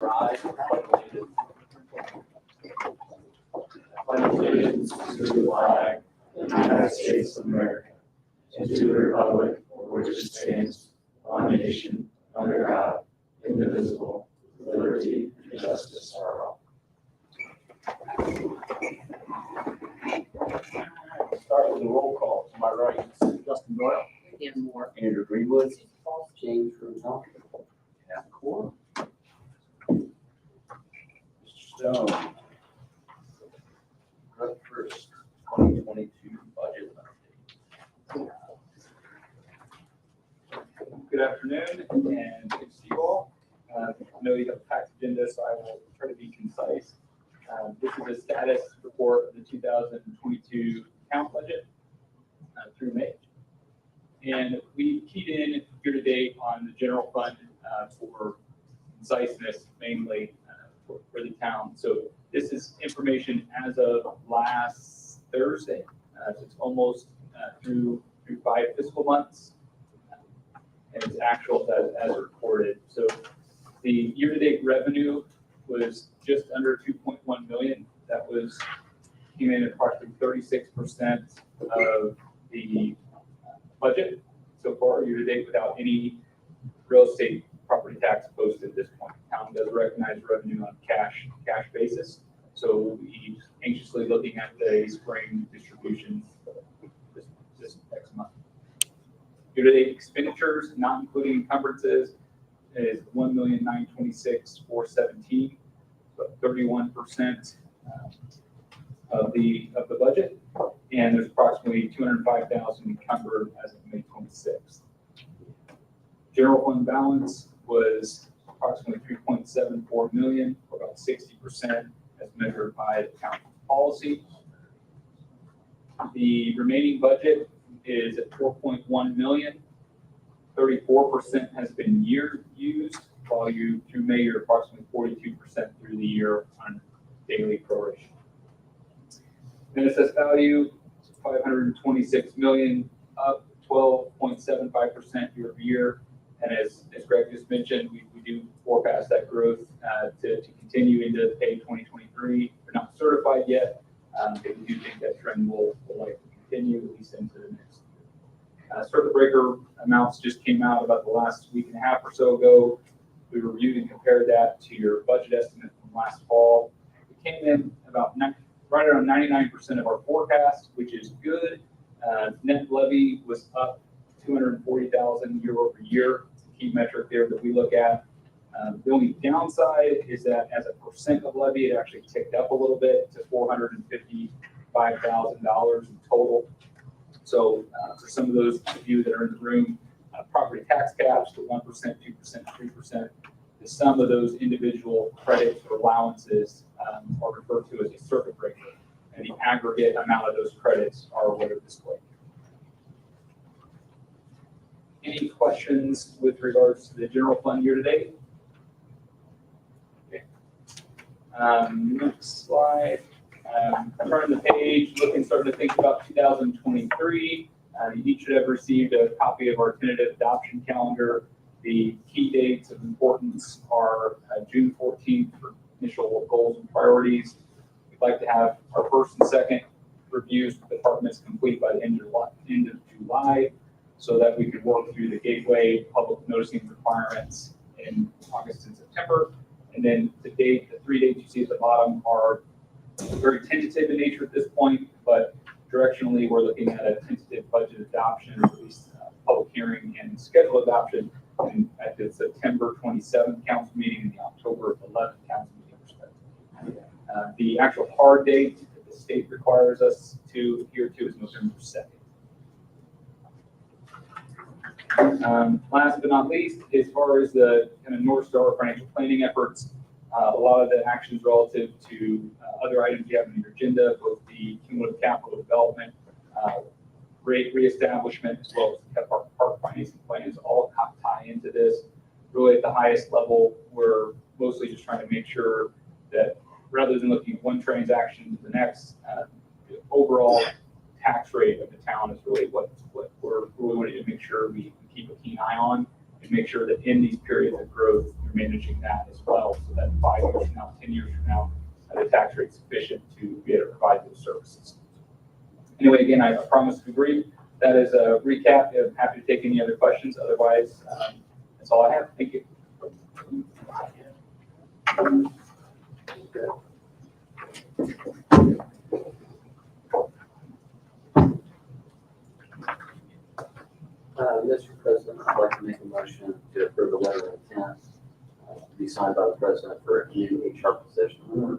Rise and pledge allegiance to the flag of the United States of America and to the republic for which it stands, one nation, under God, indivisible, with liberty and justice for all. Start with the roll call. To my right, Justin Doyle. Dan Moore. Andrew Greenwood. James Russell. Half core. Mr. Stone. Up first, 2022 budget update. Good afternoon, and thanks to you all. I know you have a packed agenda, so I will try to be concise. This is a status report of the 2022 count budget through May. And we keyed in year-to-date on the general fund for conciseness, mainly for the town. So this is information as of last Thursday. So it's almost through 5 fiscal months. And it's actual as reported. So the year-to-date revenue was just under 2.1 million. That came in at approximately 36% of the budget so far year-to-date without any real estate property tax posted at this point. Town does recognize revenue on cash basis. So we'll be anxiously looking at the spring distributions this next month. Year-to-date expenditures, not including encumbrances, is 1,926,417, so 31% of the budget, and there's approximately 205,000 encumbered as of May 26th. General fund balance was approximately 3.74 million, or about 60% as measured by the town policy. The remaining budget is at 4.1 million. 34% has been used, while you through May you're approximately 42% through the year on daily proration. Net assessed value 526 million, up 12.75% year over year. And as Greg just mentioned, we do forecast that growth to continue into pay 2023. We're not certified yet, but we do think that trend will likely continue at least into the next year. Circuit breaker amounts just came out about the last week and a half or so ago. We reviewed and compared that to your budget estimate from last fall. We came in about right around 99% of our forecast, which is good. Net levy was up 240,000 year over year. It's a key metric there that we look at. The only downside is that as a percent of levy, it actually ticked up a little bit to $455,000 in total. So for some of those of you that are in the room, property tax caps to 1%, 2%, 3%. The sum of those individual credits or allowances are referred to as a circuit breaker, and the aggregate amount of those credits are what are displayed. Any questions with regards to the general fund year to date? Okay. Next slide. Turn the page, starting to think about 2023. You each should have received a copy of our tentative adoption calendar. The key dates of importance are June 14th for initial goals and priorities. We'd like to have our first and second reviews with departments complete by the end of July, so that we could work through the gateway public noticing requirements in August and September. And then to date, the 3 dates you see at the bottom are very tentative in nature at this point, but directionally we're looking at a tentative budget adoption, at least public hearing and schedule adoption at the September 27th council meeting and the October 11th council meeting respectively. The actual hard date that the state requires us to adhere to is November 2nd. Last but not least, as far as the kind of North Star financial planning efforts, a lot of the actions relative to other items you have on your agenda, both the cumulative capital development, rate reestablishment, as well as the park financing plans, all tie into this. Really at the highest level, we're mostly just trying to make sure that rather than looking at one transaction to the next, the overall tax rate of the town is really what we're really wanting to make sure we keep a keen eye on and make sure that in these periods of growth, through managing that as well, so that 5 years from now, 10 years from now, the tax rate's sufficient to be able to provide those services. Anyway, again, I promise to be brief. That is a recap. I'm happy to take any other questions. Otherwise, that's all I have. Thank you. Mr. President, I'd like to make a motion to approve a letter of intent to be signed by the president for a new HR position.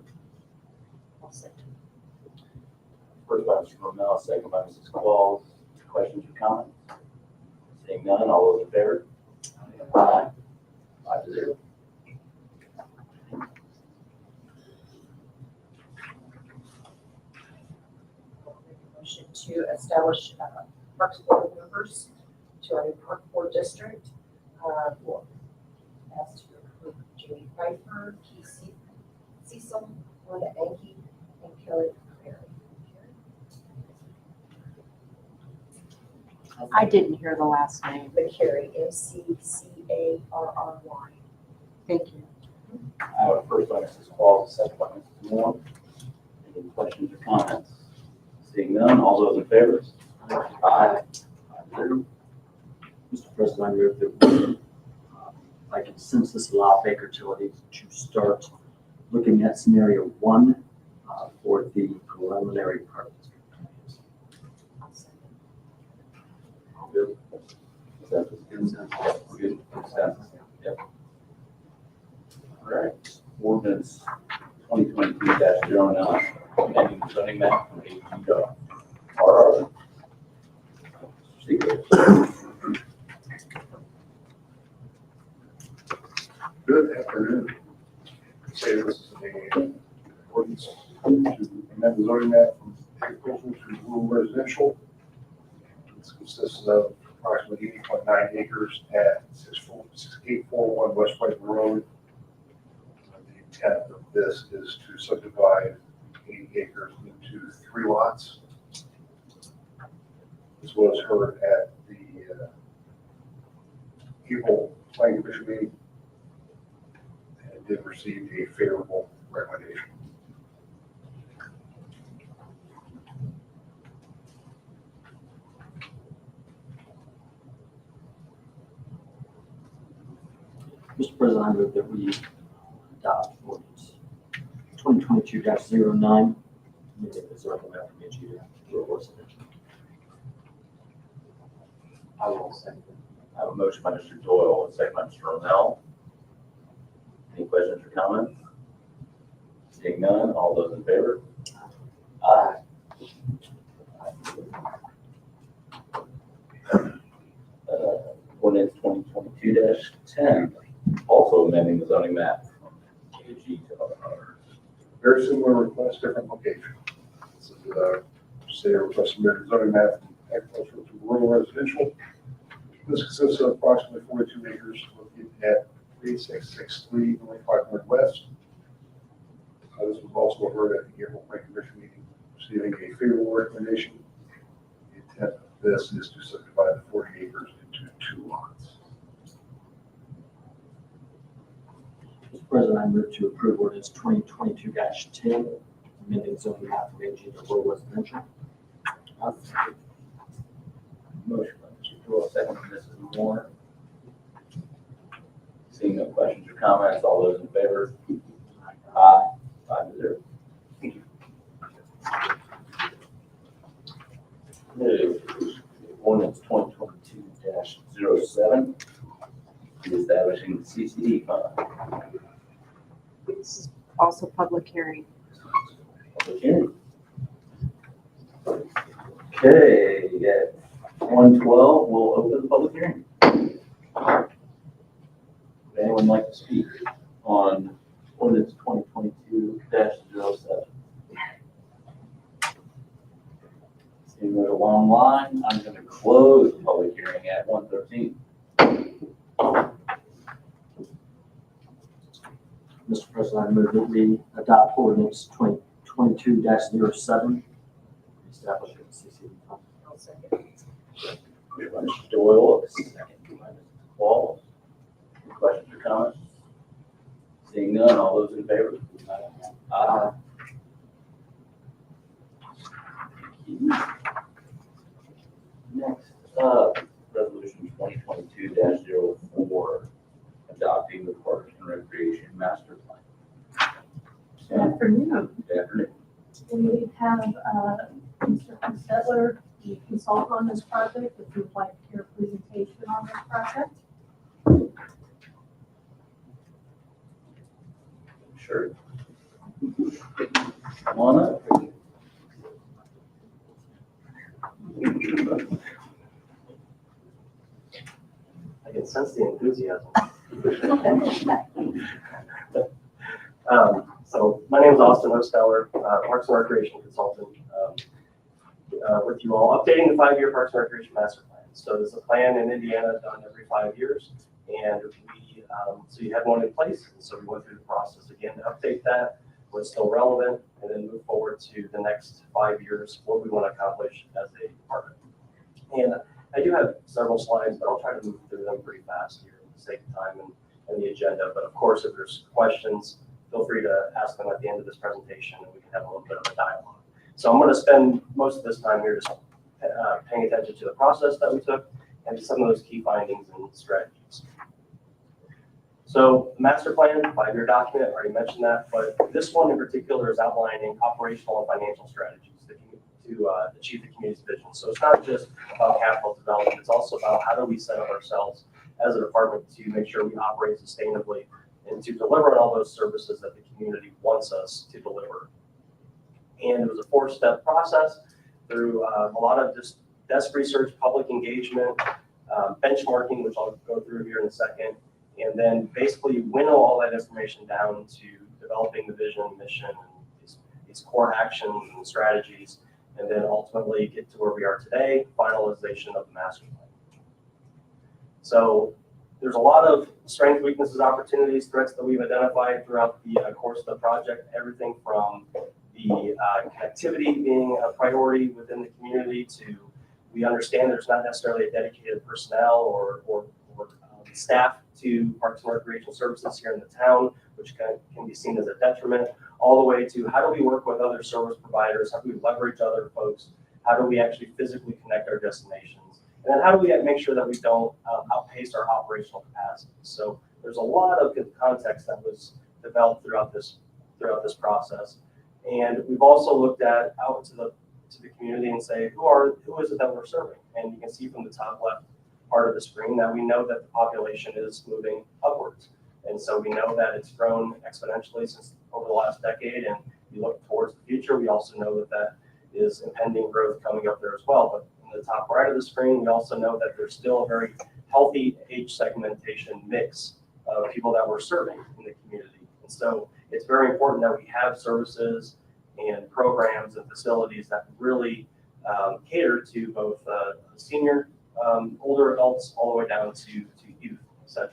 First by Mr. Romell, second by Mrs. Qualls. Questions or comments? Seeing none, all those in favor? Aye. 5-0. Motion to establish Parks Board members to our new Park Board district. We'll ask to approve Jamie Pfeiffer, Keith Cecil, Linda Anke, and Kelly Clary. I didn't hear the last name. McCary, McCarry. Thank you. I have a first by Mrs. Qualls, second by Mrs. Moore. Any questions or comments? Seeing none, all those in favor? Aye. 5-0. Mr. President, I move that we, by consensus, allow Baker Tilly to start looking at scenario 1 for the preliminary part. Good. Consensus? Good. Consensus? Yep. All right. Ordinance 2022-09, amending the zoning map from AG.RR. Good afternoon. Say this is an ordinance to amend the zoning map from agricultural to rural residential. This consists of approximately 80.9 acres at 6841 West White Road. The intent of this is to subdivide 80 acres into 3 lots. This was heard at the April Planning Commission meeting and did receive a favorable recommendation. Mr. President, I move that we adopt ordinance 2022-09, amending the zoning map from AG to rural residential. I will second. I have a motion by Mr. Doyle, and a second by Mr. Romell. Any questions or comments? Seeing none, all those in favor? Aye. Ordinance 2022-10, also amending the zoning map from AG to RR. Very similar request, different location. This is say a request to amend the zoning map from agricultural to rural residential. This consists of approximately 42 acres located at 3663 North 500 West. This was also heard at the April Planning Commission meeting, receiving a favorable recommendation. The intent of this is to subdivide the 40 acres into 2 lots. Mr. President, I move to approve ordinance 2022-10, amending zoning map from AG to rural residential. Motion by Mr. Doyle, second by Mrs. Moore. Seeing no questions or comments, all those in favor? Aye. 5-0. Thank you. Okay. Ordinance 2022-07, establishing the CCD fund. This is also public hearing. Public hearing. Okay, at 1:12, we'll open the public hearing. Would anyone like to speak on ordinance 2022-07? Seeing there's a long line, I'm going to close the public hearing at 1:13. Mr. President, I move that we adopt ordinance 2022-07, establishing the CCD fund. I'll second. Motion by Mr. Doyle, second by Mrs. Qualls. Any questions or comments? Seeing none, all those in favor? Aye. Thank you. Next up, resolution 2022-04, adopting the Parks and Recreation Master Plan. Good afternoon. Good afternoon. We have Mr. Constettler, the consultant on this project, if you'd like to hear a presentation on this project. Sure. Come on up. I can sense the enthusiasm. So my name is Austin Hosteller, Parks and Recreation Consultant, with you all, updating the 5-year Parks and Recreation Master Plan. So there's a plan in Indiana done every 5 years, and so you had one in place, and so we went through the process again to update that, what's still relevant, and then move forward to the next 5 years, what we want to accomplish as a department. And I do have several slides, but I'll try to move through them pretty fast here for the sake of time and the agenda. But of course, if there's questions, feel free to ask them at the end of this presentation, and we can have a little bit of a dialogue. So I'm going to spend most of this time here just paying attention to the process that we took and to some of those key findings and strategies. So master plan, 5-year document, I already mentioned that, but this one in particular is outlining operational and financial strategies to achieve the community's vision. So it's not just about capital development, it's also about how do we set up ourselves as a department to make sure we operate sustainably and to deliver on all those services that the community wants us to deliver. And it was a 4-step process through a lot of just desk research, public engagement, benchmarking, which I'll go through here in a second, and then basically winnow all that information down to developing the vision, mission, and these core actions and strategies, and then ultimately get to where we are today, finalization of the master plan. So there's a lot of strengths, weaknesses, opportunities, threats that we've identified throughout the course of the project, everything from the connectivity being a priority within the community to we understand there's not necessarily a dedicated personnel or staff to Parks and Recreation Services here in the town, which can be seen as a detriment, all the way to how do we work with other service providers, how do we leverage other folks, how do we actually physically connect our destinations, and then how do we make sure that we don't outpace our operational capacity. So there's a lot of good context that was developed throughout this process. And we've also looked at out to the community and say, who is it that we're serving? And you can see from the top left part of the screen that we know that the population is moving upwards. And so we know that it's grown exponentially since over the last decade. And we look towards the future, we also know that that is impending growth coming up there as well. But in the top right of the screen, we also know that there's still a very healthy age segmentation mix of people that we're serving in the community. And so it's very important that we have services and programs and facilities that really cater to both senior, older adults, all the way down to youth, etc.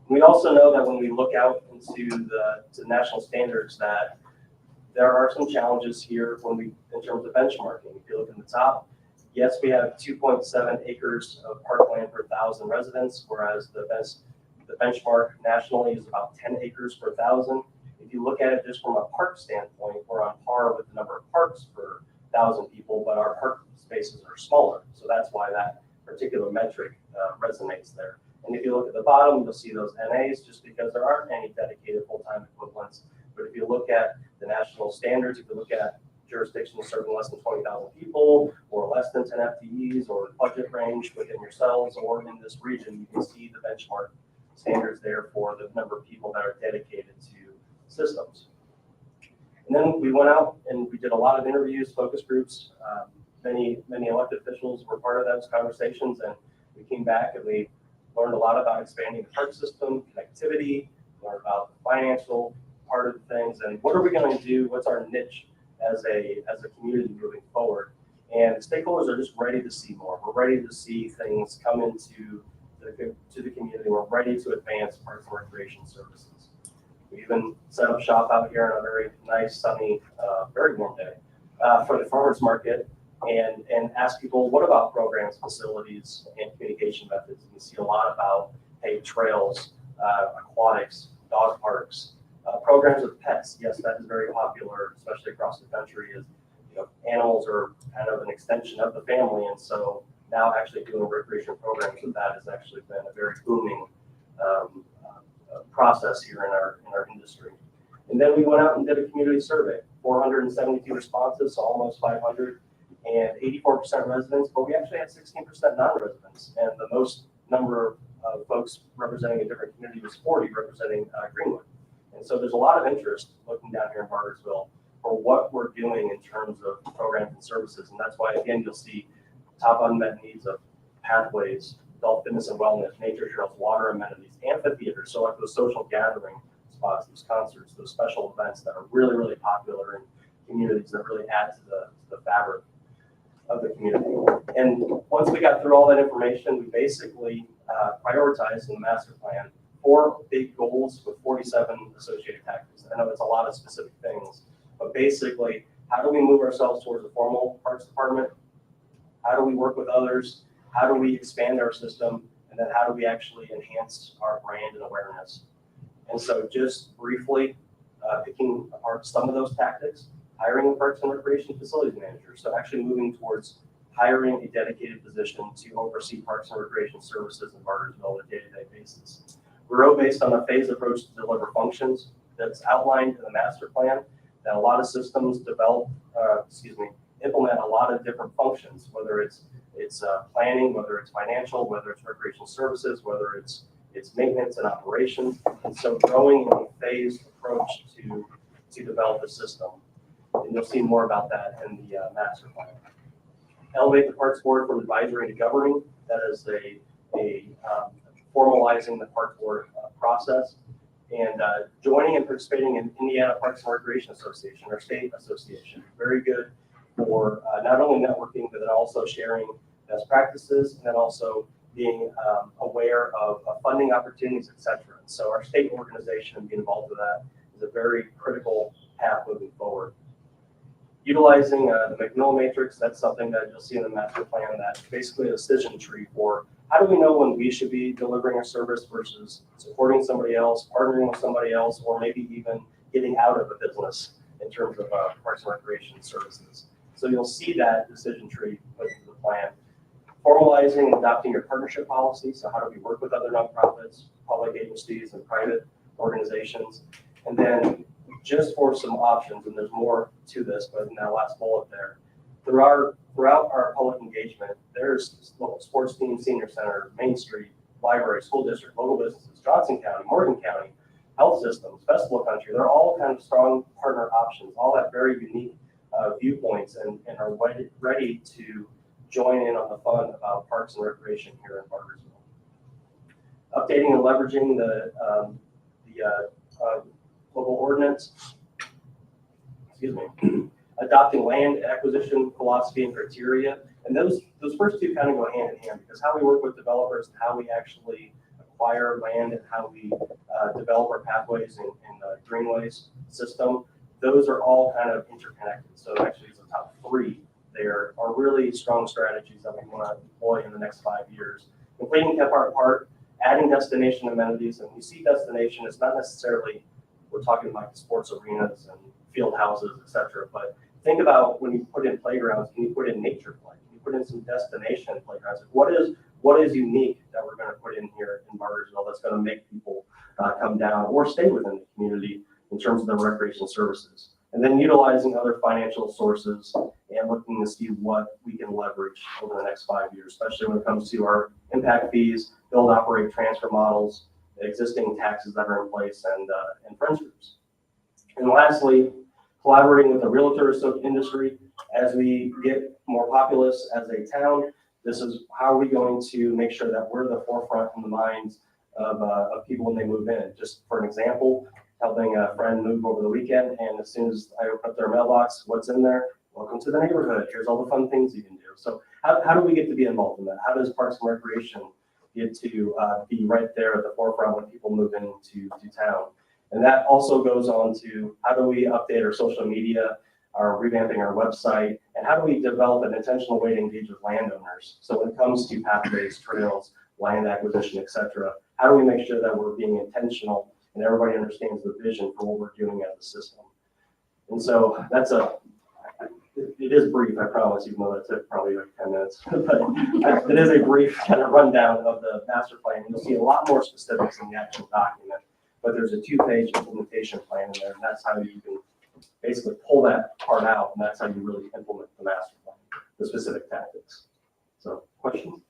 We also know that when we look out into the national standards that there are some challenges here in terms of benchmarking. If you look at the top, yes, we have 2.7 acres of parkland per 1,000 residents, whereas the benchmark nationally is about 10 acres per 1,000. If you look at it just from a park standpoint, we're on par with the number of parks per 1,000 people, but our park spaces are smaller. So that's why that particular metric resonates there. And if you look at the bottom, you'll see those NAs just because there aren't any dedicated full-time equivalents. But if you look at the national standards, if you look at jurisdictions serving less than 20,000 people or less than 10 FTEs or budget range within yourselves or in this region, you can see the benchmark standards there for the number of people that are dedicated to systems. And then we went out and we did a lot of interviews, focus groups. Many elected officials were part of those conversations, and we came back and we learned a lot about expanding the park system, connectivity, learned about the financial part of things, and what are we going to do? What's our niche as a community moving forward? And stakeholders are just ready to see more. We're ready to see things come into the community. We're ready to advance parks and recreation services. We even set up shop out here on a very nice, sunny, very warm day for the farmers market and ask people, what about programs, facilities, and communication methods? You see a lot about paved trails, aquatics, dog parks, programs with pets. Yes, that is very popular, especially across the country. Is animals are kind of an extension of the family, and so now actually doing recreation programs with that has actually been a very booming process here in our industry. And then we went out and did a community survey, 472 responses, so almost 500, and 84% residents, but we actually had 16% non-residents, and the most number of folks representing a different community was 40, representing Greenwood. And so there's a lot of interest looking down here in Bargersville for what we're doing in terms of programs and services, and that's why, again, you'll see top unmet needs of pathways, adult fitness and wellness, nature trails, water amenities, amphitheaters, so like those social gathering spots, those concerts, those special events that are really, really popular in communities that really add to the fabric of the community. And once we got through all that information, we basically prioritized in the master plan 4 big goals with 47 associated tactics. I know it's a lot of specific things, but basically, how do we move ourselves towards a formal parks department? How do we work with others? How do we expand our system? And then how do we actually enhance our brand and awareness? And so just briefly picking apart some of those tactics, hiring a parks and recreation facilities manager. So actually moving towards hiring a dedicated position to oversee parks and recreation services in Bargersville on a day-to-day basis. Grow based on a phased approach to deliver functions that's outlined in the master plan. That a lot of systems implement a lot of different functions, whether it's planning, whether it's financial, whether it's recreational services, whether it's maintenance and operations. And so growing in a phased approach to develop a system. And you'll see more about that in the master plan. Elevate the Parks Board from advisory to governing. That is formalizing the Parks Board process. And joining and participating in Indiana Parks and Recreation Association, or state association. Very good for not only networking, but then also sharing best practices, and then also being aware of funding opportunities, et cetera. And so our state organization and being involved with that is a very critical path moving forward. Utilizing the McMillan matrix, that's something that you'll see in the master plan, that's basically a decision tree for how do we know when we should be delivering a service versus supporting somebody else, partnering with somebody else, or maybe even getting out of a business in terms of parks and recreation services. So you'll see that decision tree put into the plan. Formalizing and adopting your partnership policy. So how do we work with other nonprofits, public agencies, and private organizations? And then just for some options, and there's more to this, but in that last bullet there, throughout our public engagement, there's local sports teams, senior center, Main Street, library, school district, local businesses, Johnson County, Morgan County, health systems, festival country. They're all kind of strong partner options, all have very unique viewpoints and are ready to join in on the fun about parks and recreation here in Bargersville. Updating and leveraging the local ordinance, adopting land acquisition philosophy and criteria. And those first two kind of go hand in hand, because how we work with developers and how we actually acquire land and how we develop our pathways in the greenways system, those are all kind of interconnected. So actually it's the top 3. There are really strong strategies that we want to deploy in the next 5 years. Completing Kephart Park, adding destination amenities, and we see destination, it's not necessarily, we're talking about sports arenas and field houses, et cetera, but think about when you put in playgrounds, can you put in nature play? Can you put in some destination playgrounds? What is unique that we're going to put in here in Bargersville that's going to make people come down or stay within the community in terms of the recreation services? And then utilizing other financial sources and looking to see what we can leverage over the next 5 years, especially when it comes to our impact fees, build, operate, transfer models, existing taxes that are in place, and friends groups. And lastly, collaborating with the realtor industry as we get more populous as a town. This is how are we going to make sure that we're the forefront in the minds of people when they move in. Just for an example, helping a friend move over the weekend, and as soon as I open up their mailbox, what's in there? Welcome to the neighborhood. Here's all the fun things you can do. So how do we get to be involved in that? How does Parks and Recreation get to be right there at the forefront when people move into town? And that also goes on to how do we update our social media, our revamping our website, and how do we develop an intentional way to engage with landowners? So when it comes to pathways, trails, land acquisition, et cetera, how do we make sure that we're being intentional and everybody understands the vision for what we're doing as a system. And so that's it is brief, I promise, even though that took probably like 10 minutes. But it is a brief kind of rundown of the master plan. You'll see a lot more specifics in the actual document, but there's a 2-page implementation plan in there, and that's how you can basically pull that part out, and that's how you really implement the master plan, the specific tactics. So, questions?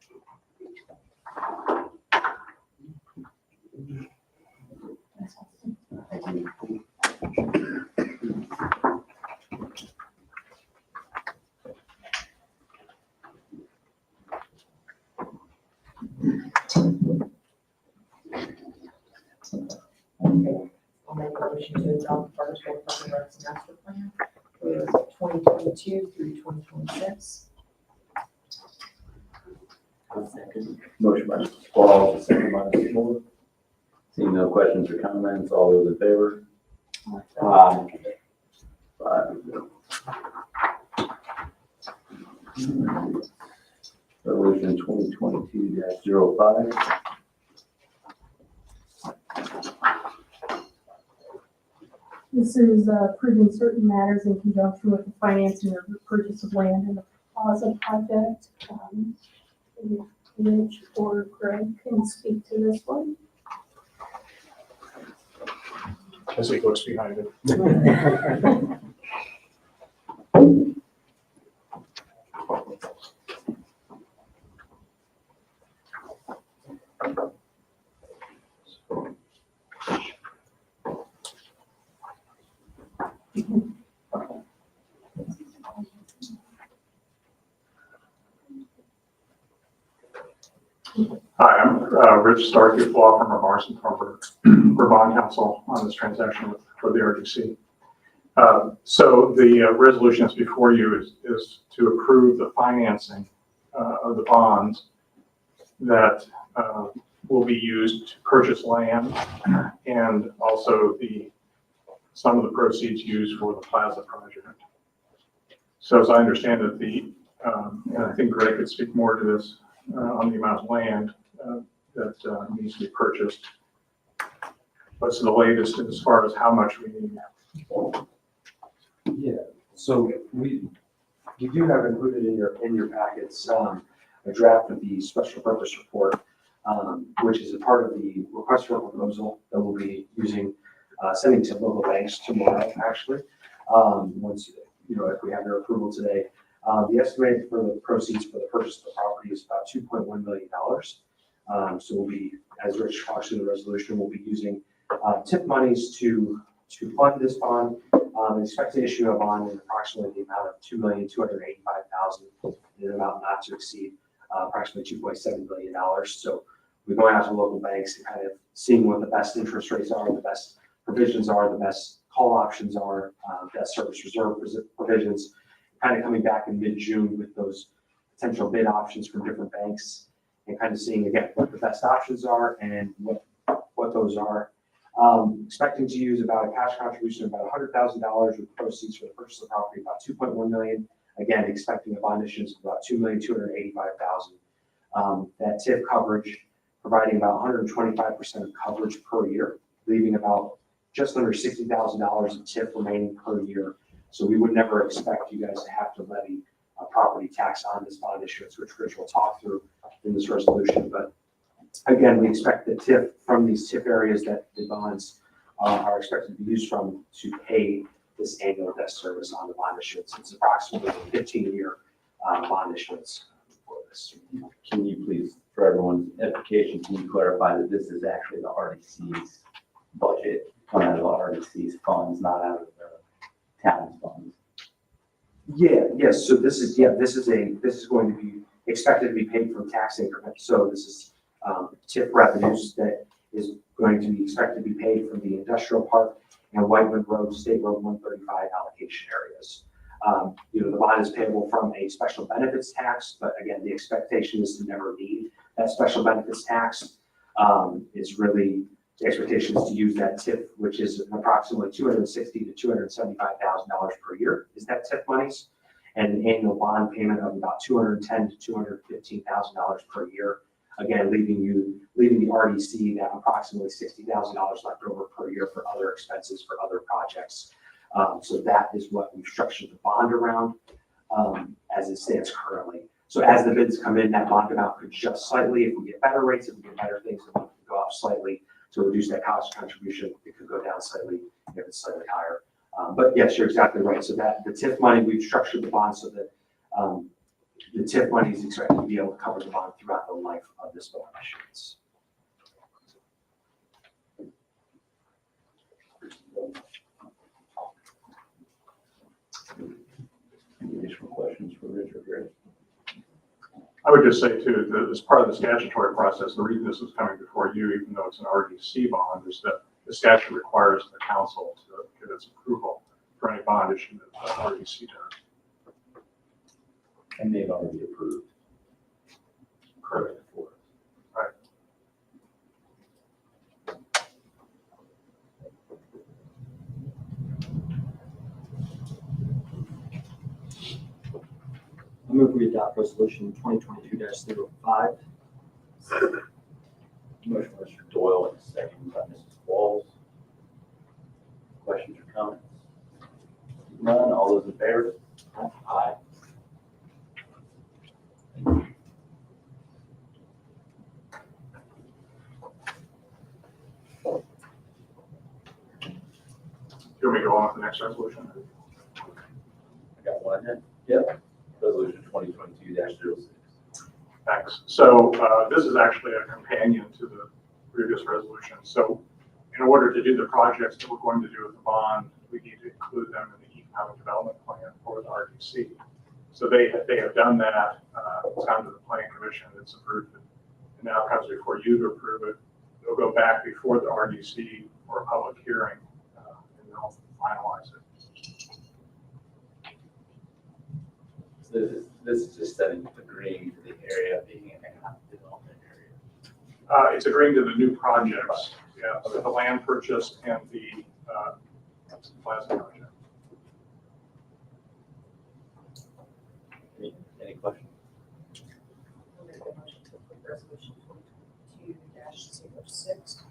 I'll make a motion to adopt Bargersville Public Works Master Plan for 2022 through 2026. Motion by Mr. Squall, second by Mr. Moore. Seeing no questions or comments, all those in favor? Aye. 5-0. Resolution 2022-05. This is approving certain matters in conjunction with the financing of the purchase of land in the Plaza project. Rich or Greg can speak to this one. As he looks behind it. Hi, I'm Rich Starkey, law firm of Morrison Thornburg. We're bond counsel on this transaction for the RDC. So the resolution that's before you is to approve the financing of the bonds that will be used to purchase land, and also some of the proceeds used for the Plaza project. So as I understand it, and I think Greg could speak more to this on the amount of land that needs to be purchased. What's the latest as far as how much we need? Yeah, so you do have included in your packets a draft of the special purpose report, which is a part of the request for proposal that we'll be sending to local banks tomorrow, actually. Once, if we have your approval today. The estimate for the proceeds for the purchase of the property is about $2.1 million. So we'll be, as Rich talks in the resolution, we'll be using TIP monies to fund this bond. Expect to issue a bond in approximately the amount of $2,285,000 in an amount not to exceed approximately $2.7 billion. So we're going out to local banks and kind of seeing what the best interest rates are, the best provisions are, the best call options are, debt service reserve provisions, kind of coming back in mid-June with those potential bid options from different banks and kind of seeing again what the best options are and what those are. Expecting to use about a cash contribution of about $100,000 with proceeds for the purchase of the property, about $2.1 million. Again, expecting a bond issuance of about $2,285,000. That TIF coverage providing about 125% of coverage per year, leaving about just under $60,000 of TIF remaining per year. So we would never expect you guys to have to levy a property tax on this bond issuance, which Rich will talk through in this resolution. But again, we expect the TIF from these TIF areas that the bonds are expected to be used from to pay this annual debt service on the bond issuance. It's approximately a 15-year bond issuance for this. Can you please, for everyone's edification, can you clarify that this is actually the RDC's budget, coming out of the RDC's funds, not out of the town's funds? Yes. So this is going to be expected to be paid from tax increment. So this is TIF revenues that is going to be expected to be paid from the industrial park and Whiteman Road, State Road 135 allocation areas. The bond is payable from a special benefits tax, but again, the expectation is to never need that special benefits tax. It's really the expectation is to use that TIF, which is approximately $260,000 to $275,000 per year, is that TIF monies, and an annual bond payment of about $210,000 to $215,000 per year. Again, leaving the RDC that approximately $60,000 left over per year for other expenses for other projects. So that is what we've structured the bond around, as it stands currently. So as the bids come in, that bond amount could adjust slightly. If we get better rates, if we get better things, it could go up slightly to reduce that cost contribution. It could go down slightly if it's slightly higher. But yes, you're exactly right. So that the TIF money, we've structured the bond so that the TIF money is expected to be able to cover the bond throughout the life of this bond issuance. Any additional questions for Richard here? I would just say too, that as part of the statutory process, the reason this is coming before you, even though it's an RDC bond, is that the statute requires the council to give its approval for any bond issue that the RDC does. And they've already approved. Correct. Right. I move we adopt resolution 2022-05. Motion by Mr. Doyle and second by Mrs. Walls. Questions or comments? None, all those in favor? Aye. Do you want me to go on with the next resolution? I got one here. Yep. Resolution 2022-06. Thanks. So this is actually a companion to the previous resolution. So in order to do the projects that we're going to do with the bond, we need to include them in the economic development plan for the RDC. So they have done that. It's gone to the planning commission. It's approved it. And now it comes before you to approve it. It'll go back before the RDC for a public hearing, and they'll finalize it. So this is just setting agreeing to the area being an economic development area. It's agreeing to the new projects, yeah, so the land purchase and the plaza project. Any questions? I'll make a motion to approve resolution 2022-06.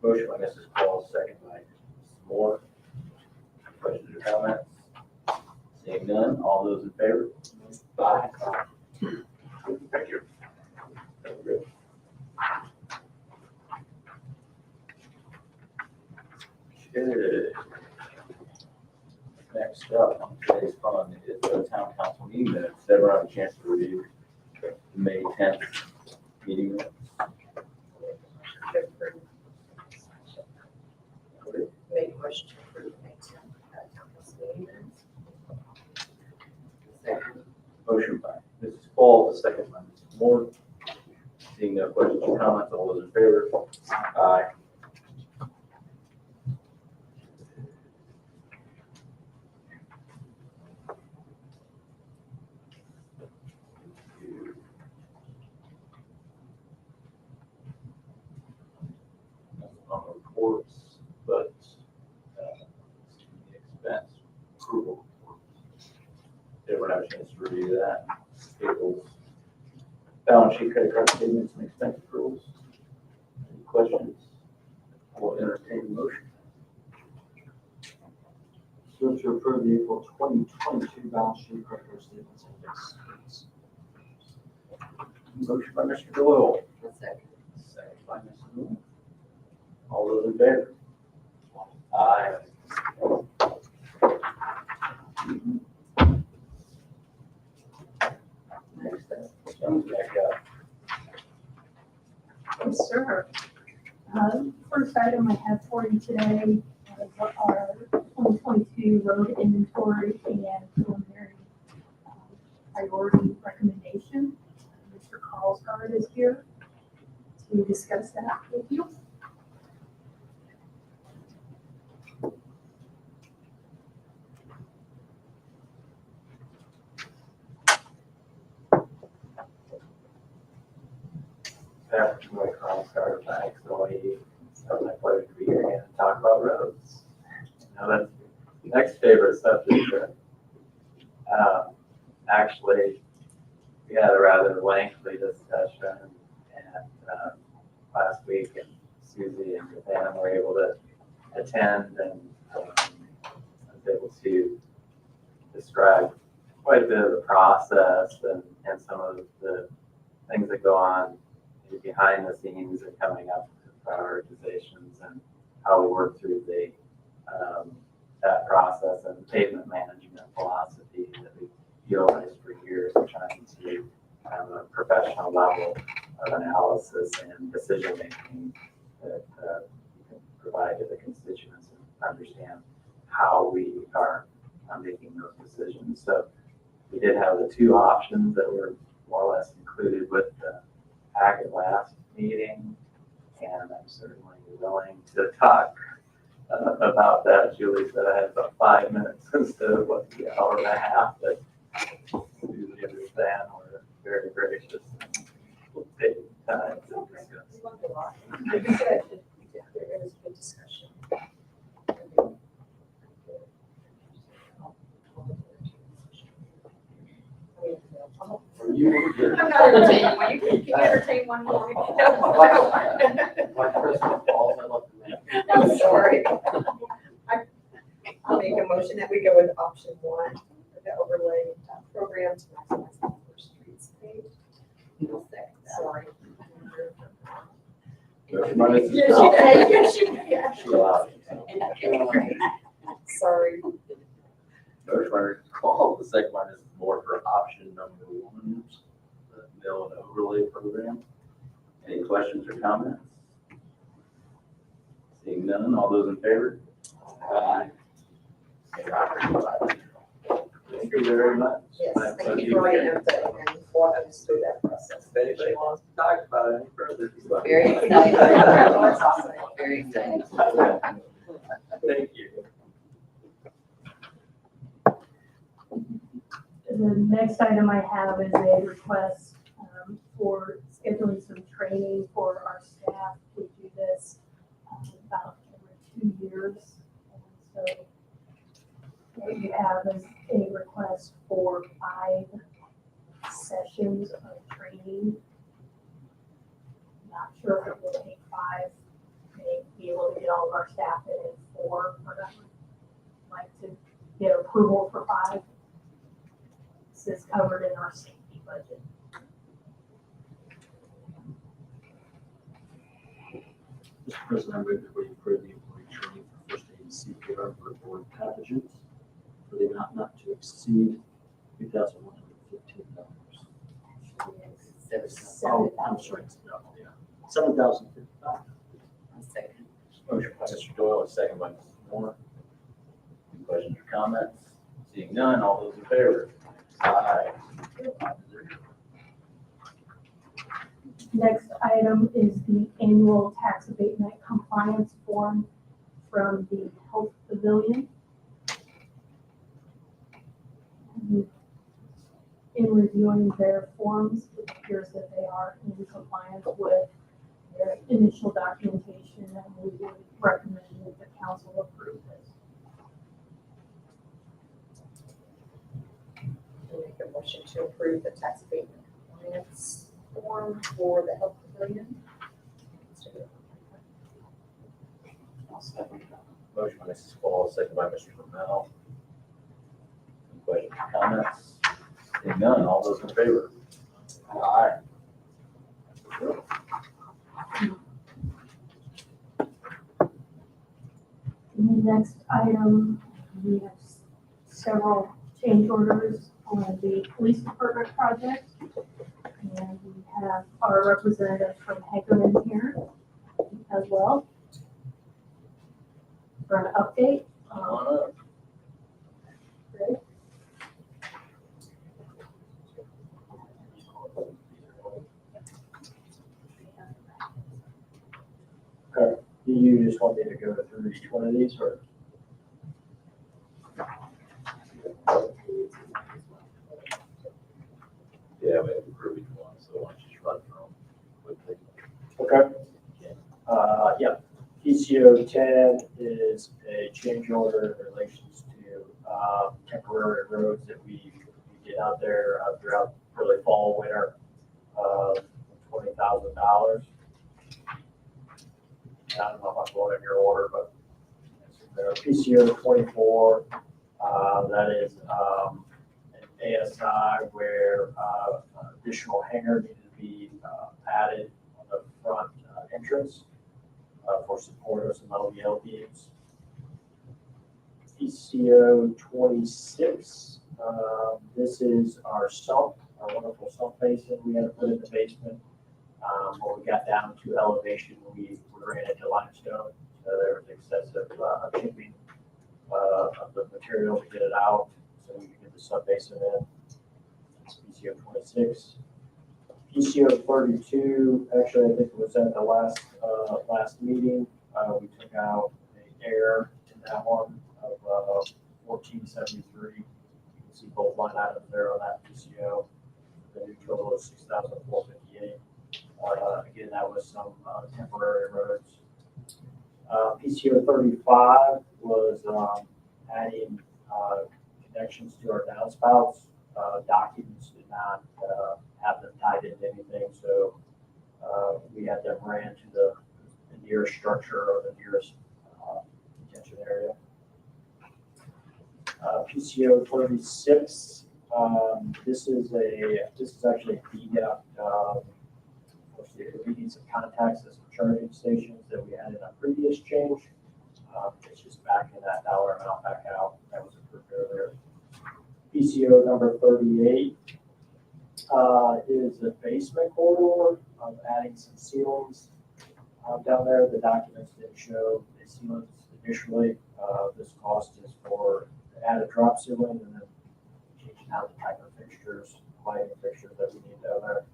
Motion by Mrs. Paul, second by Mrs. Moore. Questions or comments? Seeing none, all those in favor? Aye. Thank you. Okay. Next up on today's fund is the town council meeting minutes. Everyone have a chance to review the May 10th meeting minutes. Make a motion to approve May 10th council meeting minutes. Second. Motion by Mrs. Paul, the second by Mrs. Moore. Seeing no questions or comments, all those in favor? Aye. On reports, but the expense approval report. Everyone have a chance to review that. Tables, balance sheet, credit card statements, and expense approvals. Any questions? I will entertain a motion. Move to approve the April 2022 balance sheet, credit card statements, and expense. Motion by Mr. Doyle. Second. Second by Mrs. Moore. All those in favor? Aye. Next up, comes back up. Yes, sir. First item I have for you today is our 2022 road inventory and preliminary priority recommendation. Mr. Carlsgard is here to discuss that with you. After my Carlsgard thanks, it's my pleasure to be here again and talk about roads. Now that's next favorite subject. Actually, we had a rather lengthy discussion and last week, and Susie and Dan were able to attend, and I was able to describe quite a bit of the process and some of the things that go on behind the scenes and coming up with prioritizations and how we work through the that process and pavement management philosophy that we've utilized for years, trying to have a professional level of analysis and decision making that you can provide to the constituents and understand how we are making those decisions. So we did have the two options that were more or less included with the packet last meeting, and I'm certainly willing to talk about that. Julie said I had about 5 minutes instead of what, the hour and a half, but Susie and Dan were very gracious and will take time to discuss. Like I said, there was good discussion. I'm not entertaining one. You can entertain one more. My crystal balls, I love them. I'm sorry. I'll make a motion that we go with option one, the overlay program to maximize the first streets page. Sorry. Motion by Mrs. Yes, Powell. you did. Yes, you did. She allowed it. Sorry. Motion by Mrs. Call, the second one is more for option number one, the mill and overlay program. Any questions or comments? Seeing none, all those in favor? Aye. Thank you very much. Yes, thank you for your input and walking us through that process. If anybody wants to talk about it any further, just let me Very know. exciting. That's awesome. Very exciting. Thank you. The next item I have is a request for scheduling some training for our staff. We do this about every 2 years. And so what you have is a request for 5 sessions of training. Not sure if it will take 5, may be able to get all of our staff in 4, but I would like to get approval for 5. This is covered in our safety budget. Mr. President, I move that we approve the employee training for first aid and CPR for board pathogens for the amount not to exceed $2,115. Oh, I'm sorry, it's double, yeah. $7,055. Second. Motion by Mr. Doyle, a second by Mrs. Moore. Any questions or comments? Seeing none, all those in favor? Aye. Next item is the annual tax abatement compliance form from the Health Pavilion. In reviewing their forms, it appears that they are in compliance with their initial documentation, and we would recommend that the council approve this. I'll make a motion to approve the tax abatement compliance form for the health pavilion. I'll second that. Motion by Mrs. Call, second by Mr. Rommel. Any questions or comments? Seeing none, all those in favor? Aye. Next item, we have several change orders on the police department project. And we have our representative from Hagerman here as well for an update. Come on up. Great. Do you just want me to go through each one of these, or? Yeah, we have to approve each one, so why don't you just run through them quickly? Okay. Yeah, PCO 10 is a change order in relations to temporary roads that we did out there throughout really fall, winter, $20,000. I don't know if I'm going in your order, but it's PCO 24, that is an ASI where additional hangar needed to be added on the front entrance for support of some LVL beams. PCO 26, this is our sump, our wonderful sump basin we had to put in the basement. When we got down to elevation, we ran into limestone, so there was excessive chipping of the material to get it out, so we could get the sub basin in. It's PCO 26. PCO 32, actually, I think it was at the last meeting. We took out the air in that one of 1473. You can see both line items there on that PCO. The new total is 6,458. Again, that was some temporary roads. PCO 35 was adding connections to our downspouts. Documents did not have them tied into anything, so we had them ran to the nearest structure or the nearest detention area. PCO 36. This is actually a deduct for the convenience of contacts as charging stations that we had in a previous change. It's just back in that dollar amount back out. That was approved earlier. PCO number 38 is the basement corridor, adding some ceilings down there. The documents didn't show the ceilings initially. This cost is for added drop ceiling and then changing out the type of fixtures, lighting fixtures that we need down there.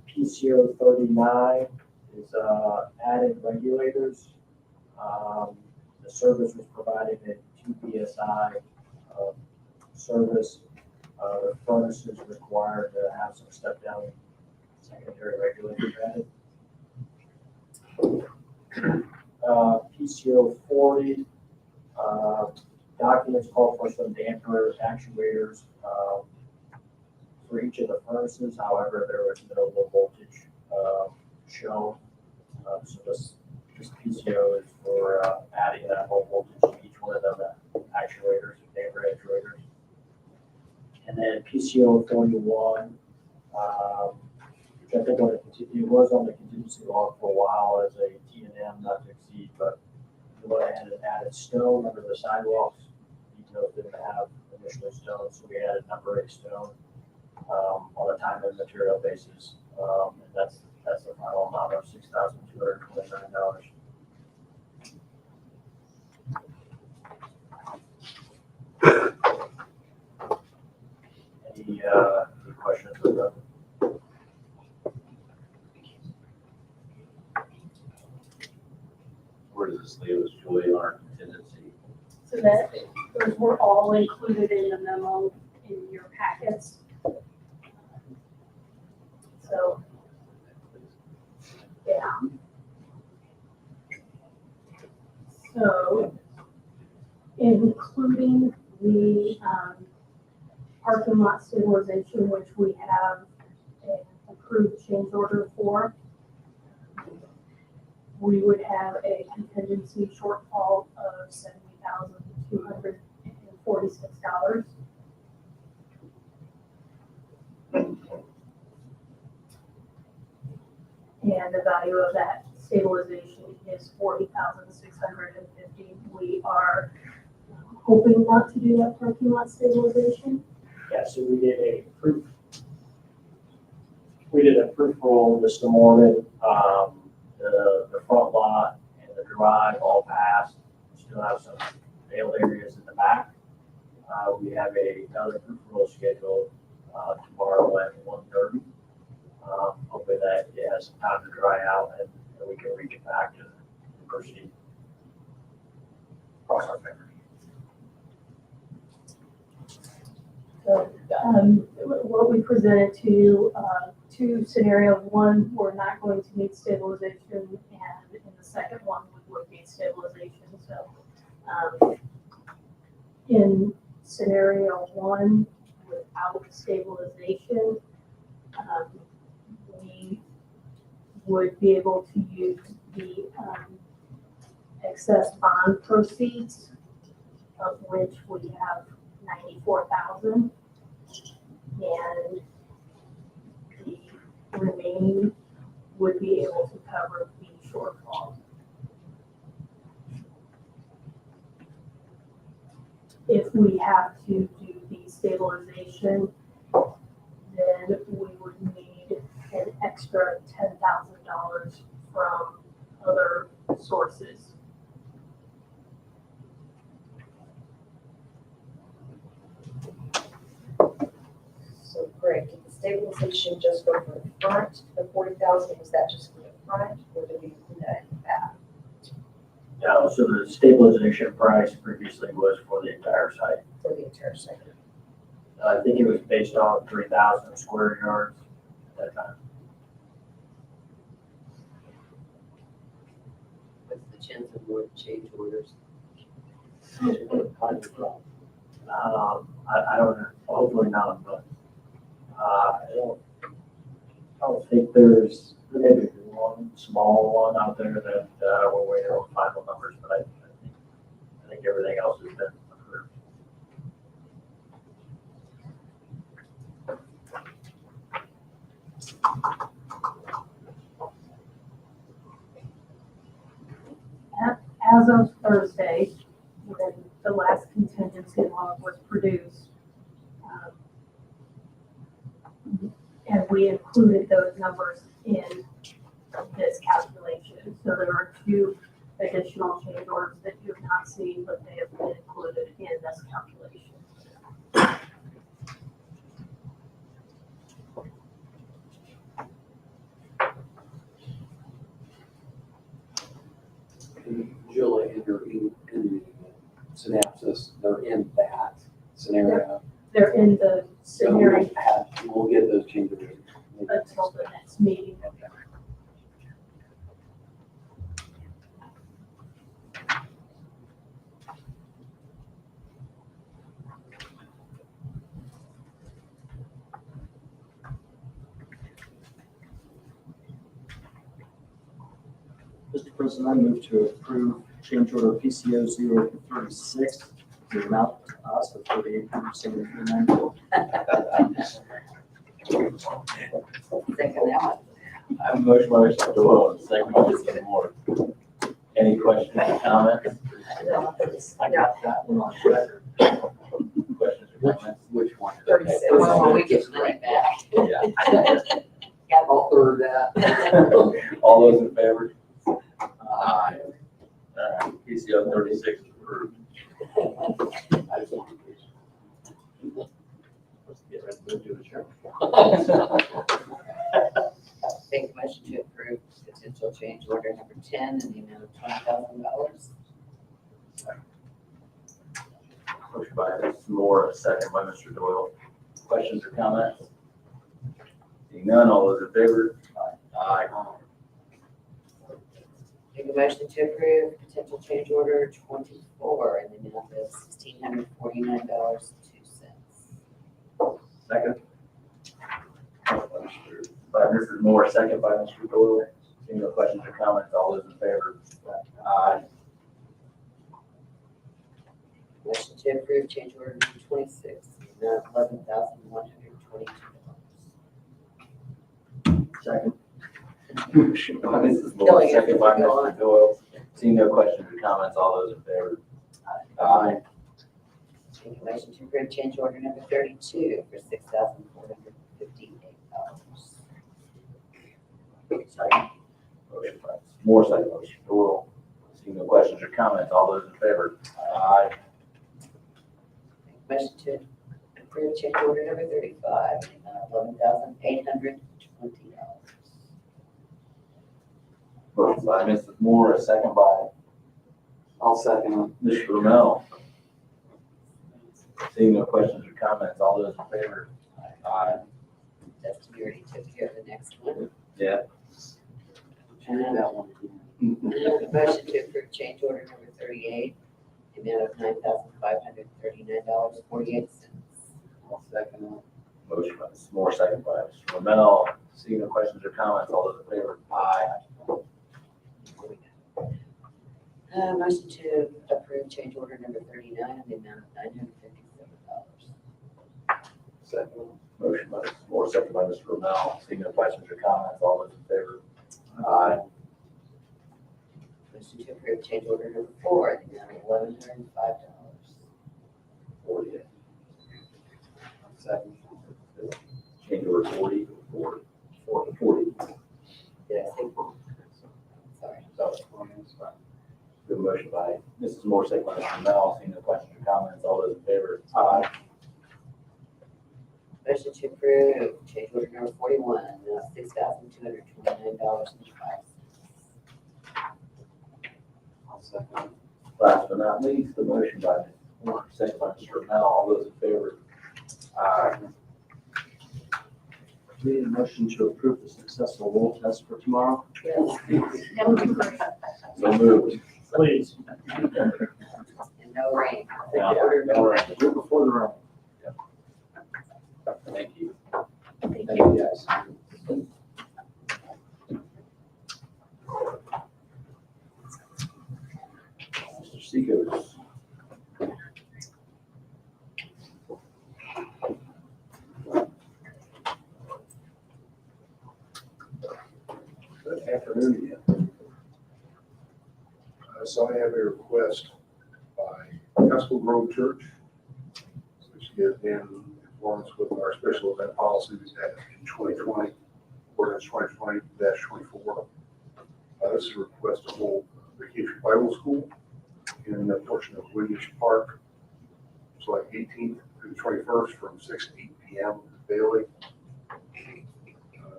PCO 39 is added regulators. The service was provided in 2 PSI service. The furnace is required to have some step down secondary regulators added. PCO 40 documents call for some damper actuators for each of the furnaces. However, there was no low voltage shown. So this PCO is for adding that low voltage to each one of them actuators, damper actuators. And then PCO 41, which I think it was on the contingency log for a while as a T&M not to exceed, but we went ahead and added stone under the sidewalks. Details didn't have initially stone, so we added number 8 stone on a time and material basis. And that's the final amount of $6,229. Any questions with them? Where does this leave us, Julie, on our contingency? So that, those were all included in the memo in your packets. So, yeah. So, including the parking lot stabilization, which we have an approved change order for, we would have a contingency shortfall of $70,246. And the value of that stabilization is $40,650. We are hoping not to do that parking lot stabilization. Yeah, so we did a proof roll this morning. The front lot and the drive all passed. We still have some failed areas in the back. We have another proof roll scheduled tomorrow at 1:30. Hoping that it has some time to dry out and we can reach it back to the proceed. Cross our fingers. So, what we presented to you, 2 scenarios. One, we're not going to need stabilization, and in the second one, we would need stabilization. So, in scenario 1, with without stabilization, we would be able to use the excess bond proceeds, of which we have 94,000, and the remaining would be able to cover the shortfall. If we have to do the stabilization, then we would need an extra $10,000 from other sources. So Greg, did the stabilization just go for the front, the 40,000, was that just for the front, or did we include that in the back? No, so the stabilization price previously was for the entire site. For the entire site? I think it was based on 3,000 square yards at that time. What's the chance of more change orders? I don't know, hopefully not, but I don't think there's maybe one small one out there that we're waiting on final numbers, but I think everything else has been approved. As of Thursday, when the last contingency log was produced, and we included those numbers in this calculation. So there are 2 additional change orders that you have not seen, but they have been included in this calculation. Julie, in the synopsis, they're in that scenario. They're in the So scenario we'll get those changes. until the next meeting. Mr. President, I move to approve change order PCO 036, the amount to us of $3,873.94. Second that I have a motion by Mr. Doyle and a second by Mr. Moore. Any questions or comments? I got that one on record. Questions or comments? Which one? 36. Well, we get money back. Yeah. Got I'll third that. All those in favor? Aye. All right, PCO 36 is approved. I just want to- Let's get ready to do the check. Make a motion to approve potential change order number 10 in the amount of $20,000. Motion by Mrs. Moore, a second by Mr. Doyle. Questions or comments? Seeing none, all those in favor? Aye. Make a motion to approve potential change order 24 in the amount of $1,649.02. Second. By Mrs. Moore, second by Mr. Doyle. Seeing no questions or comments, all those in favor? Aye. Motion to approve change order number 26 in the amount of $11,122. Second. Motion by Mrs. Moore, second by Mr. Doyle. Seeing no questions or comments, all those in favor? Aye. Make a motion to approve change order number 32 for $6,458. Second. Motion by Mrs. Moore, second by Mr. Doyle. Seeing no questions or comments, all those in favor? Aye. Make a motion to approve change order number 35 in the amount of $11,820. Motion by Mrs. Moore, a second by I'll second Mr. Rommel. Seeing no questions or comments, all those in favor? Aye. Justin, you already took care of the next one. Yeah. it. Change that one again. Make a motion to approve change order number 38, the amount of $9,539.48. I'll second it. Motion by Mrs. Moore, second by Mr. Rommel. Seeing no questions or comments, all those in favor? Aye. Motion to approve change order number 39 in the amount of $957. Second. Motion by Mrs. Moore, second by Mr. Rommel. Seeing no questions or comments, all those in favor? Aye. Motion to approve change order number 4 in the amount of $1,105. 40. Second. Change order 40, 40. Did I say 4? Sorry. So, good motion by Mrs. Moore, second by Mr. Rommel. Seeing no questions or comments, all those in favor? Aye. Motion to approve change order number 41 in the amount of $6,229.05. I'll second. Last but not least, the motion by Mrs. Moore, second by Mr. Rommel. All those in favor? Aye. Need a motion to approve the successful roll test for tomorrow? Yes. So moved. Please. And no rain. Yeah, no rain. Before the rain. Thank you. Thank Thank you. you, guys. Mr. Seekers. Good afternoon again. So I have a request by Gospel Grove Church, which is in conformance with our special event policy we had in 2020, ordinance 2020-24. This is a request to hold Vacation Bible School in a portion of Williams Park, July 18th through the 21st from 6 to 8 p.m. daily.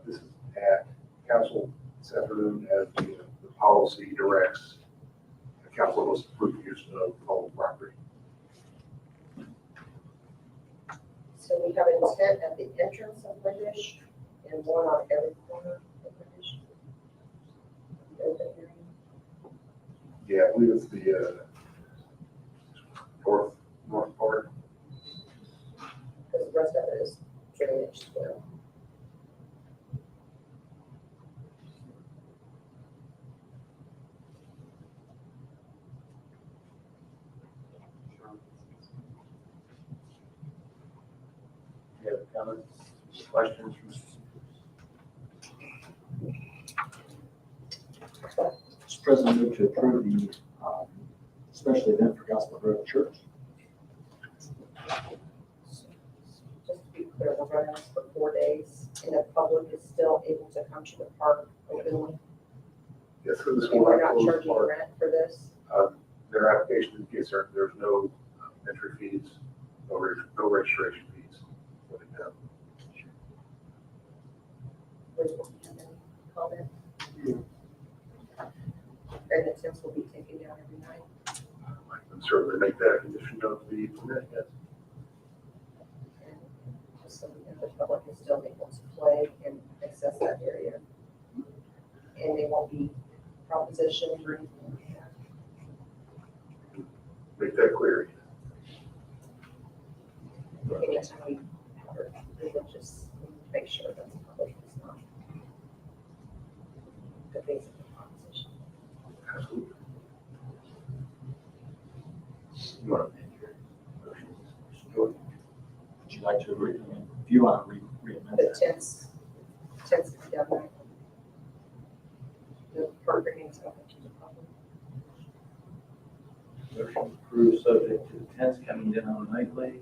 This is at council this afternoon as the policy directs. The council must approve use of public property. So we have a tent at the entrance of British and one on every corner of British. Open area. Yeah, I believe it's the north part. Because the rest of it is drainage swale. Any other comments, questions from Mr. Seekers? Mr. President, move to approve the special event for Gospel Grove Church. Just to be clear, the run is for 4 days and the public is still able to come to the park openly. Yes, so this And will we're not not close charging park. rent for this. Their application indicates there's no entry fees, no registration fees. for the event. Liz, will you have any comment? And the tents will be taken down every night. I can certainly make that a condition of the permit, yes. And just so we know, the public is still able to play and access that area. And they won't be propositioned or anything like that. Make that clear. Anytime we have it, we will just make sure that the public is not the basic proposition. Absolutely. You want to make your motion? Would you like to agree? If you want to re-amend The that. tents to be done right. The programming is open to the public. Motion approved, subject to the tents coming down nightly.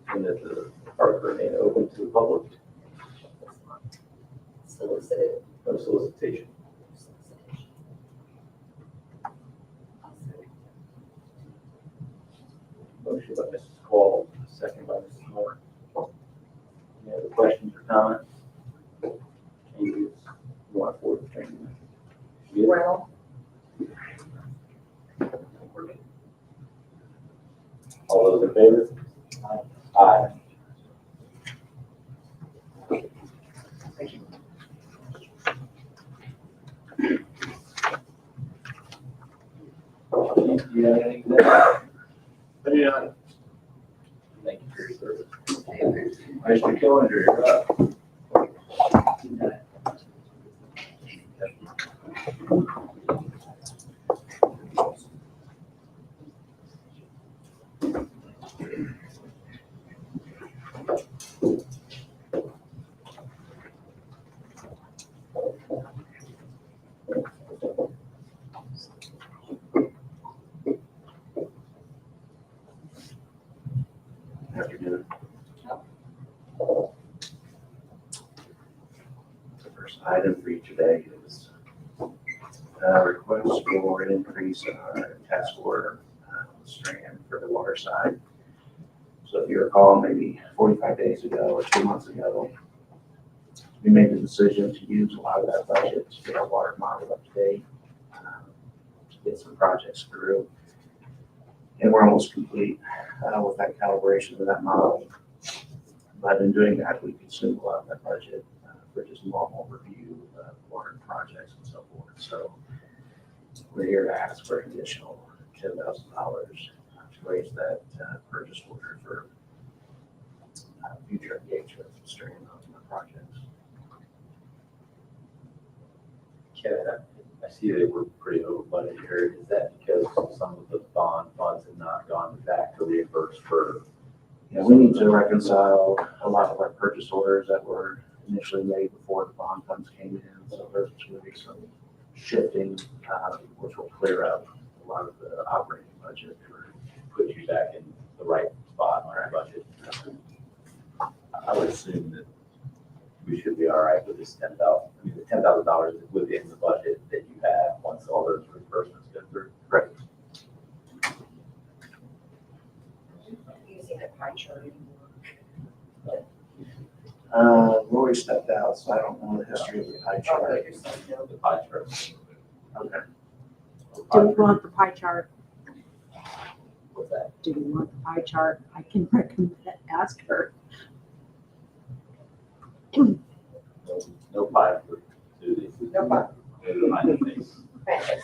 And that the park remain open to the public, It's not solicited. no solicitation. Solicitation. Motion by Mrs. Call, second by Mrs. Moore. Any other questions or comments? Changes? You want for the training? Well, All those in favor? Aye. thank you. Do you have anything? Yeah. Thank Mr. Killinger, you're up. Afternoon. The first item for you today is a request for an increase in our task order strand for the water side. So if you recall, maybe 45 days ago or 2 months ago, we made the decision to use a lot of that budget to get our water model up to date, to get some projects through. And we're almost complete with that calibration of that model. But in doing that, we consumed a lot of that budget for just normal review of water projects and so forth. So we're here to ask for an additional $10,000 to raise that purchase order for future engagement during the projects. Kevin, I see that we're pretty over budget here. Is that because some of the bond funds have not gone back to reimburse for? Yeah, we need to reconcile a lot of our purchase orders that were initially made before the bond funds came in. So there's going to be some shifting, which will clear up a lot of the operating budget for Put you back in the right spot on our budget. I would assume that we should be all right with this $10,000. I mean, the $10,000 is within the budget that you have once all those reimbursements go through. Right. Using a pie chart Rory stepped out, so I don't know the history of the pie chart. anymore. The pie chart. Okay. Do you want the pie chart? What's that? Do you want the pie chart? I can recommend, ask her. No pie for Susie. No pie. Maybe the minor things. Okay.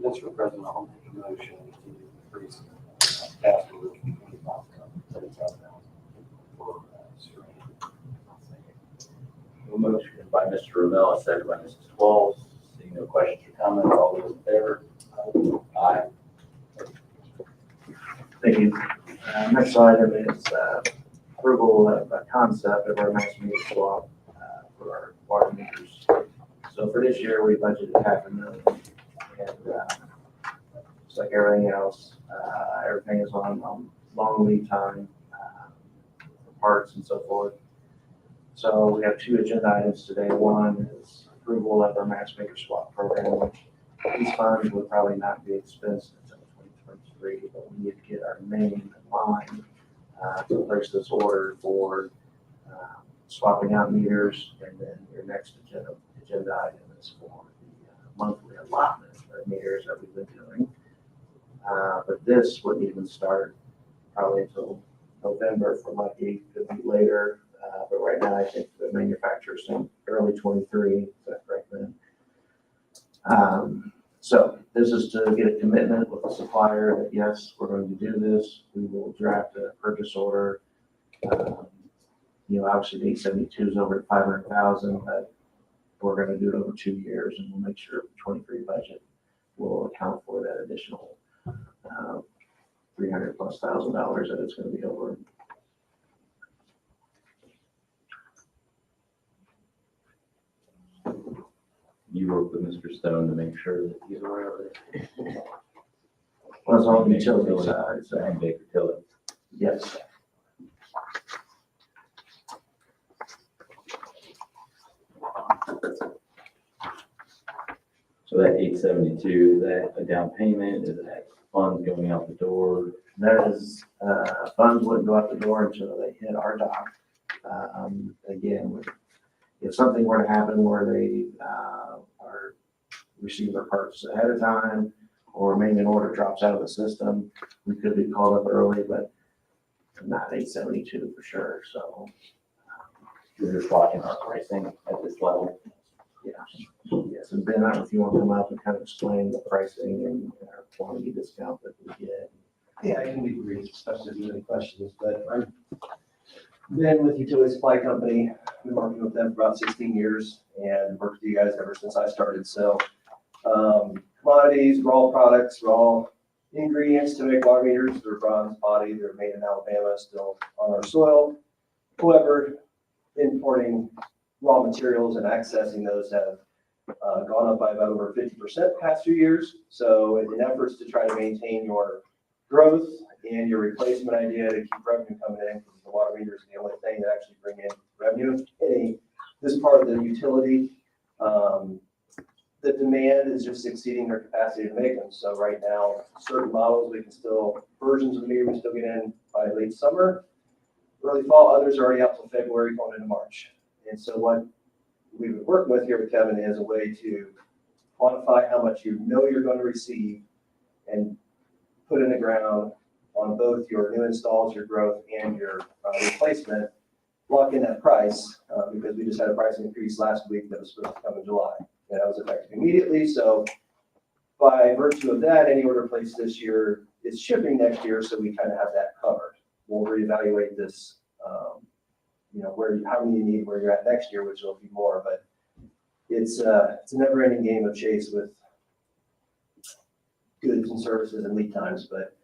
Mr. President, I'll make a motion to increase task order from 25,000 to 35,000 for Serene. A motion by Mr. Ramell, a second by Mrs. Walls. Seeing no questions or comments, all those in favor? Aye. Thank you. Next item is approval of a concept of our mass meter swap for our water meters. So for this year, we budgeted $500,000, and just like everything else, everything is on long lead time for parts and so forth. So we have two agenda items today. One is approval of our mass meter swap program. These funds will probably not be expensed until 2023, but we need to get our name in line to place this order for swapping out meters. And then your next agenda item is for the monthly allotment of meters that we've been doing. But this wouldn't even start probably until November for lucky, could be later. But right now, I think the manufacturer's saying early 23, is that correct then? So this is to get a commitment with the supplier that yes, we're going to do this. We will draft a purchase order. Obviously the 872 is over at 500,000, but we're going to do it over 2 years, and we'll make sure the 23 budget will account for that additional $300,000+ that it's going to be over. You work with Mr. Stone to make sure that he's aware of it. Well, it's on the utility side, so And Baker Tilly. yes. So that 872, is that a down payment? Is that funds going out the door? That is, funds wouldn't go out the door until they hit our dock. Again, if something were to happen where they are receive their parts ahead of time, or maybe an order drops out of the system, we could be called up early, but not 872 for sure. So You're just watching our pricing at this level. yeah, yes. And Ben, I don't know if you want to come up and kind of explain the pricing and our quantity discount that we get. Yeah, I can be brief, especially if you have any questions, but I've been with Utility Supply Company, been working with them for about 16 years and worked with you guys ever since I started. So commodities, raw products, raw ingredients to make water meters, they're bronze body, they're made in Alabama, still on our soil. However, importing raw materials and accessing those have gone up by about over 50% the past few years. So in efforts to try to maintain your growth and your replacement idea to keep revenue coming in, because the water meters are the only thing that actually bring in revenue. This part of the utility, the demand is just exceeding their capacity to make them. So right now, certain models, versions of the meter we still get in by late summer, early fall, others are already out till February, going into March. And so what we've been working with here with Kevin is a way to quantify how much you know you're going to receive and put in the ground on both your new installs, your growth, and your replacement, lock in that price, because we just had a price increase last week that was supposed to come in July. And that was effective immediately. So by virtue of that, any order placed this year is shipping next year, so we kind of have that covered. We'll reevaluate this, how many you need, where you're at next year, which will be more, but it's a never-ending game of chase with goods and services and lead times. But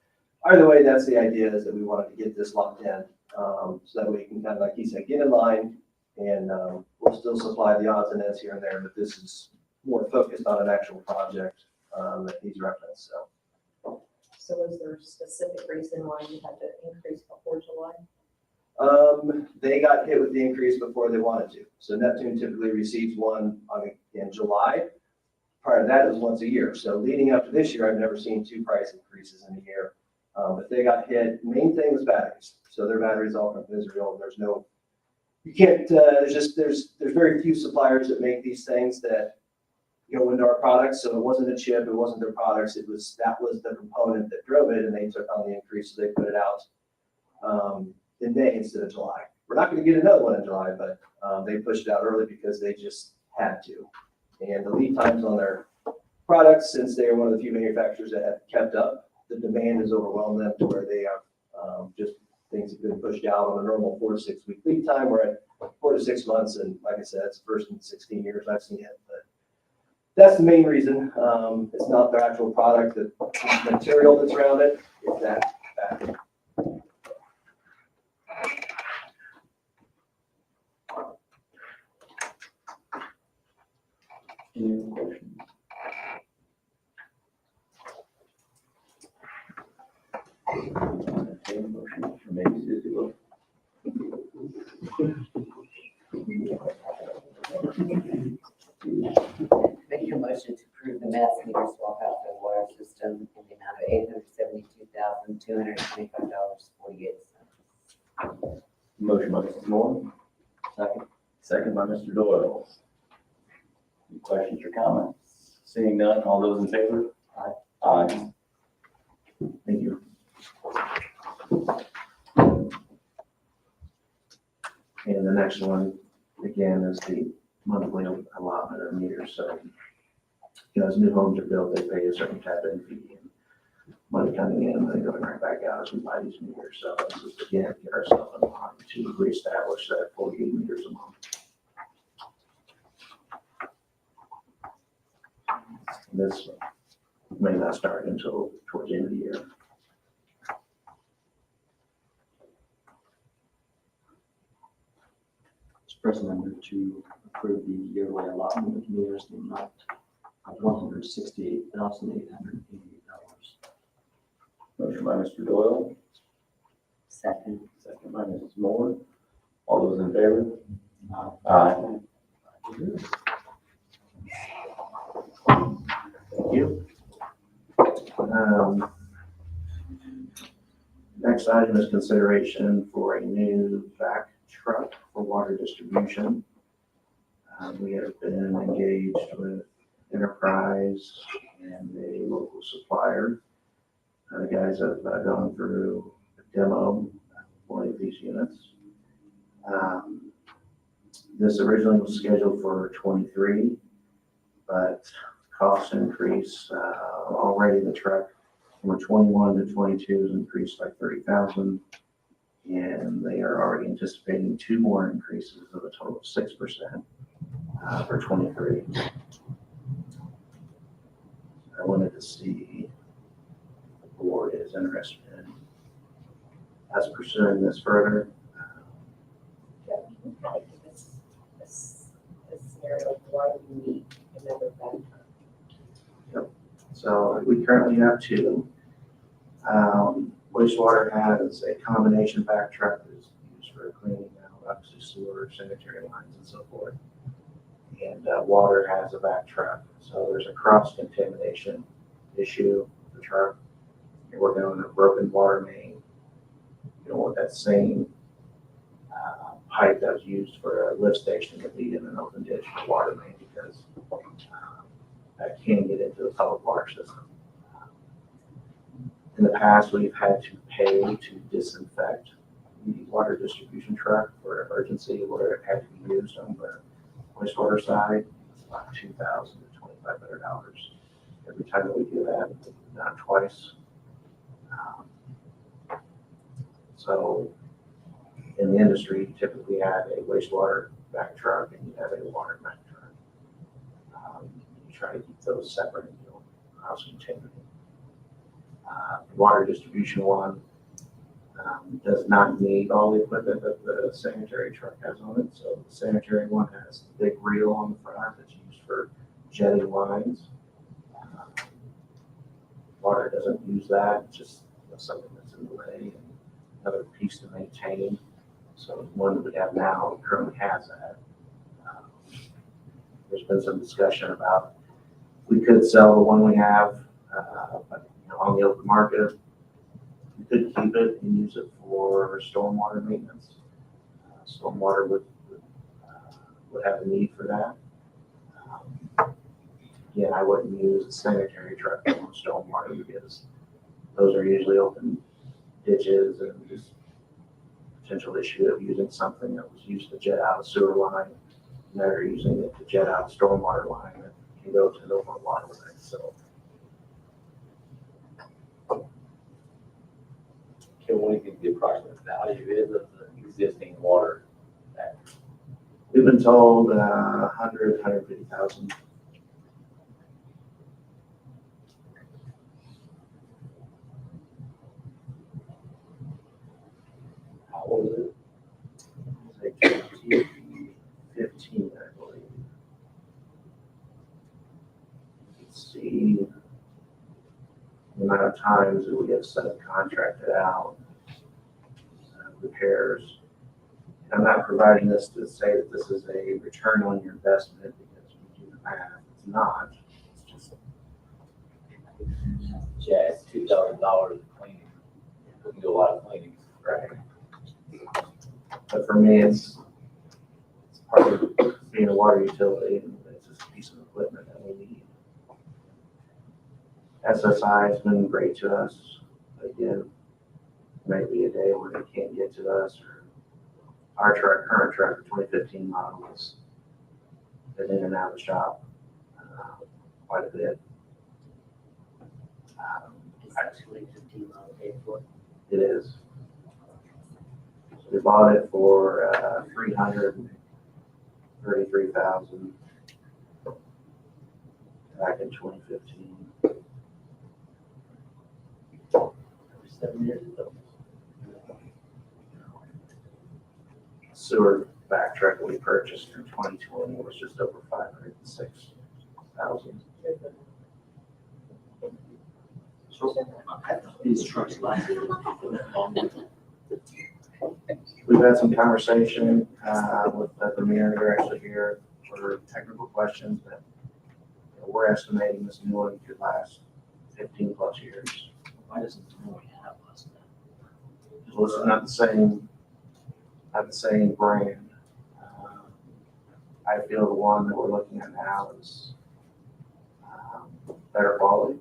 either way, that's the idea, is that we wanted to get this locked in, so that we can kind of, like he said, get in line, and we'll still supply the odds and ends here and there, but this is more focused on an actual project that he's referenced. So is there a specific reason why you had to increase before July? They got hit with the increase before they wanted to. So Neptune typically receives one in July. Prior to that, it was once a year. So leading up to this year, I've never seen 2 price increases in a year. But they got hit. Main thing was batteries. So their batteries all from Israel. There's very few suppliers that make these things that go into our products. So it wasn't a chip, it wasn't their products. That was the component that drove it, and they took on the increase. So they put it out in May instead of July. We're not going to get another one in July, but they pushed it out early because they just had to. And the lead times on their products, since they are one of the few manufacturers that have kept up, the demand has overwhelmed them to where they have just things have been pushed out on a normal 4 to 6 week lead time. We're at 4 to 6 months, and like I said, it's the first in 16 years I've seen it. But that's the main reason. It's not their actual product, the material that's around it. It's that battery. Any other questions? Okay, motion for maybe Susie will. Make a motion to approve the mass meter swap out for the water system in the amount of $872,225.48. Motion by Mrs. Moore. Second. Second by Mr. Doyle. Any questions or comments? Seeing none, all those in favor? Aye. Aye. Thank you. And the next one, again, is the monthly allotment of meters. So, as new homes are built, they pay a certain tap-in fee, and money coming in, and then going right back out as we buy these meters. So this is, again, get ourselves in line to reestablish that 48 meters a month. This may not start until towards the end of the year. Mr. President, I move to approve the yearly allotment of meters in the amount of $168,888. Motion by Mr. Doyle. Second. Second by Mrs. Moore. All those in favor? Aye. Aye. Thank you. Next item is consideration for a new vac truck for water distribution. We have been engaged with Enterprise and a local supplier. The guys have gone through a demo of one of these units. This originally was scheduled for 23, but cost increase. Already the truck From 21 to 22 is increased by 30,000. And they are already anticipating 2 more increases of a total of 6% for 23. I wanted to see if the board is interested in us pursuing this further. Jeff, can you kind of give us a scenario of why you need another backup? So we currently have 2. Wastewater has a combination back truck that is used for cleaning out, obviously sewer, sanitary lines and so forth. And water has a back truck. So there's a cross contamination issue with the truck. You're working on a broken water main. You don't want that same pipe that was used for a lift station to be in an open ditch for water main because that can get into the public water system. In the past, we've had to pay to disinfect the water distribution truck for emergency where it had to be used on the wastewater side. It's about $2,000 to $2,500 every time that we do that, not twice. So in the industry, you typically have a wastewater back truck and you have a water back truck. You try to keep those separate and you don't cross-contaminate. The water distribution one does not need all the equipment that the sanitary truck has on it. So the sanitary one has the big reel on the front that's used for jetting lines. Water doesn't use that, it's just something that's in the way and another piece to maintain. So the one that we have now currently has that. There's been some discussion about we could sell the one we have, but on the open market. We could keep it and use it for stormwater maintenance. Stormwater would have a need for that. Again, I wouldn't use a sanitary truck on stormwater because those are usually open ditches and just potential issue of using something that was used to jet out a sewer line. Now they're using it to jet out a stormwater line that can go to an open waterway. So. What do you think the approximate value is of the existing water tank? We've been told 100, 150,000. How old is it? It's like 2015, I believe. Let's see the amount of times that we have subcontracted out repairs. I'm not providing this to say that this is a return on your investment because we do the math. It's not. It's just Yeah, it's $2,000 cleaning. We can do a lot of cleaning. right. But for me, it's part of being a water utility, and it's just a piece of equipment that we need. SSI has been great to us. Again, maybe a day where they can't get to us, or our current truck, the 2015 model, has been in and out of the shop quite a bit. Is that 2015 model paid for? It is. So we bought it for $333,000 back in 2015. 7 years ago. Sewer back truck that we purchased in 2020 was just over $506,000. So I thought these trucks lasted long. We've had some conversation with the Premier. They're actually here for technical questions, but we're estimating this new one could last 15 plus years. Why doesn't the one we have last that? Well, it's not the same brand. I feel the one that we're looking at now is better quality.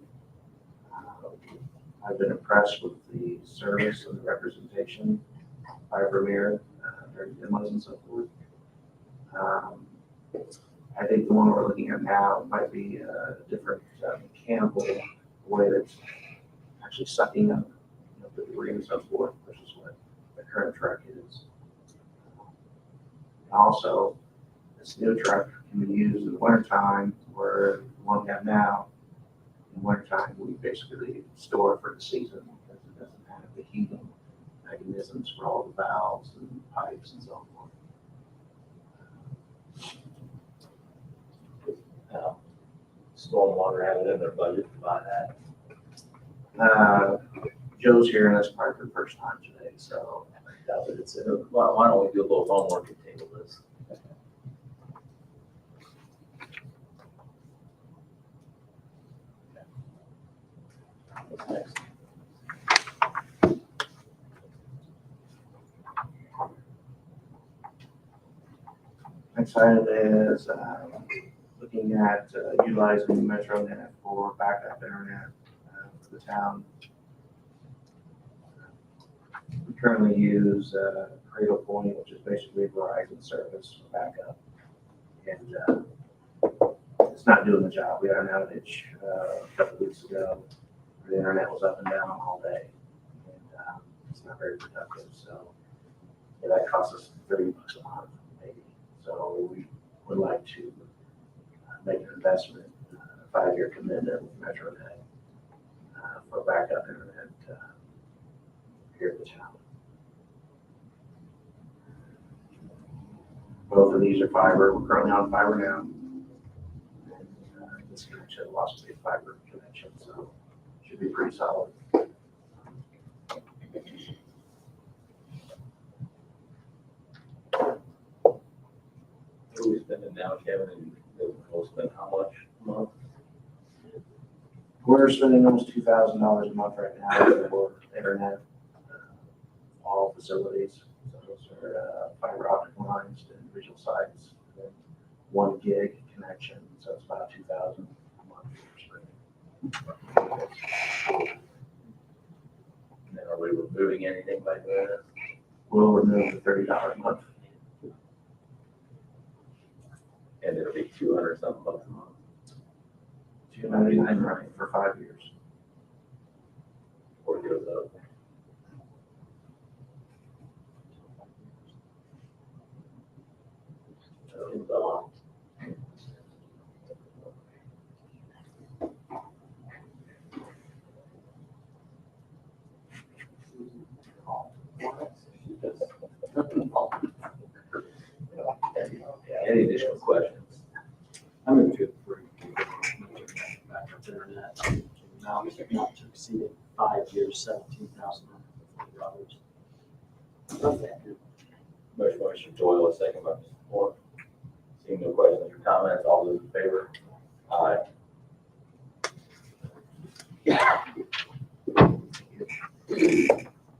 I've been impressed with the service and the representation by Premier during demos and so forth. I think the one we're looking at now might be a different mechanical way that's actually sucking up, the debris and so forth, which is what the current truck is. Also, this new truck can be used in the wintertime, where the one we have now, in wintertime, we basically store it for the season because it doesn't have the heating mechanisms for all the valves and pipes and so forth. Stormwater have it in their budget to buy that. Joe's here and that's probably the first time today, so I doubt that it's, why don't we do a little homework and table this? What's next? next item is looking at utilizing MetroNet for backup internet for the town. We currently use Cradle Point, which is basically Verizon service for backup. And it's not doing the job. We had an outage a couple weeks ago where the internet was up and down all day. And it's not very productive. So yeah, that costs us $30 a month, maybe. So we would like to make an investment, a 5-year commitment with MetroNet for backup internet here in the town. Both of these are fiber. We're currently on fiber now. And this connection will also be a fiber connection, so it should be pretty solid. What are we spending now, Kevin, and we'll spend how much a month? We're spending almost $2,000 a month right now for internet, all facilities. So those are fiber optic lines to individual sites, and 1 gig connection. So it's about $2,000 a month we're spending. And then are we removing anything by doing this? We'll remove the $30 a month. And it'll be 200 something bucks a month. $299 right for 5 years. Before it goes up. So, any additional questions? I'm going to approve backup internet. Now, not to exceed 5 years, $17,040. Motion by Mr. Doyle, a second by Mr. Moore. Seeing no questions or comments, all those in favor? Aye.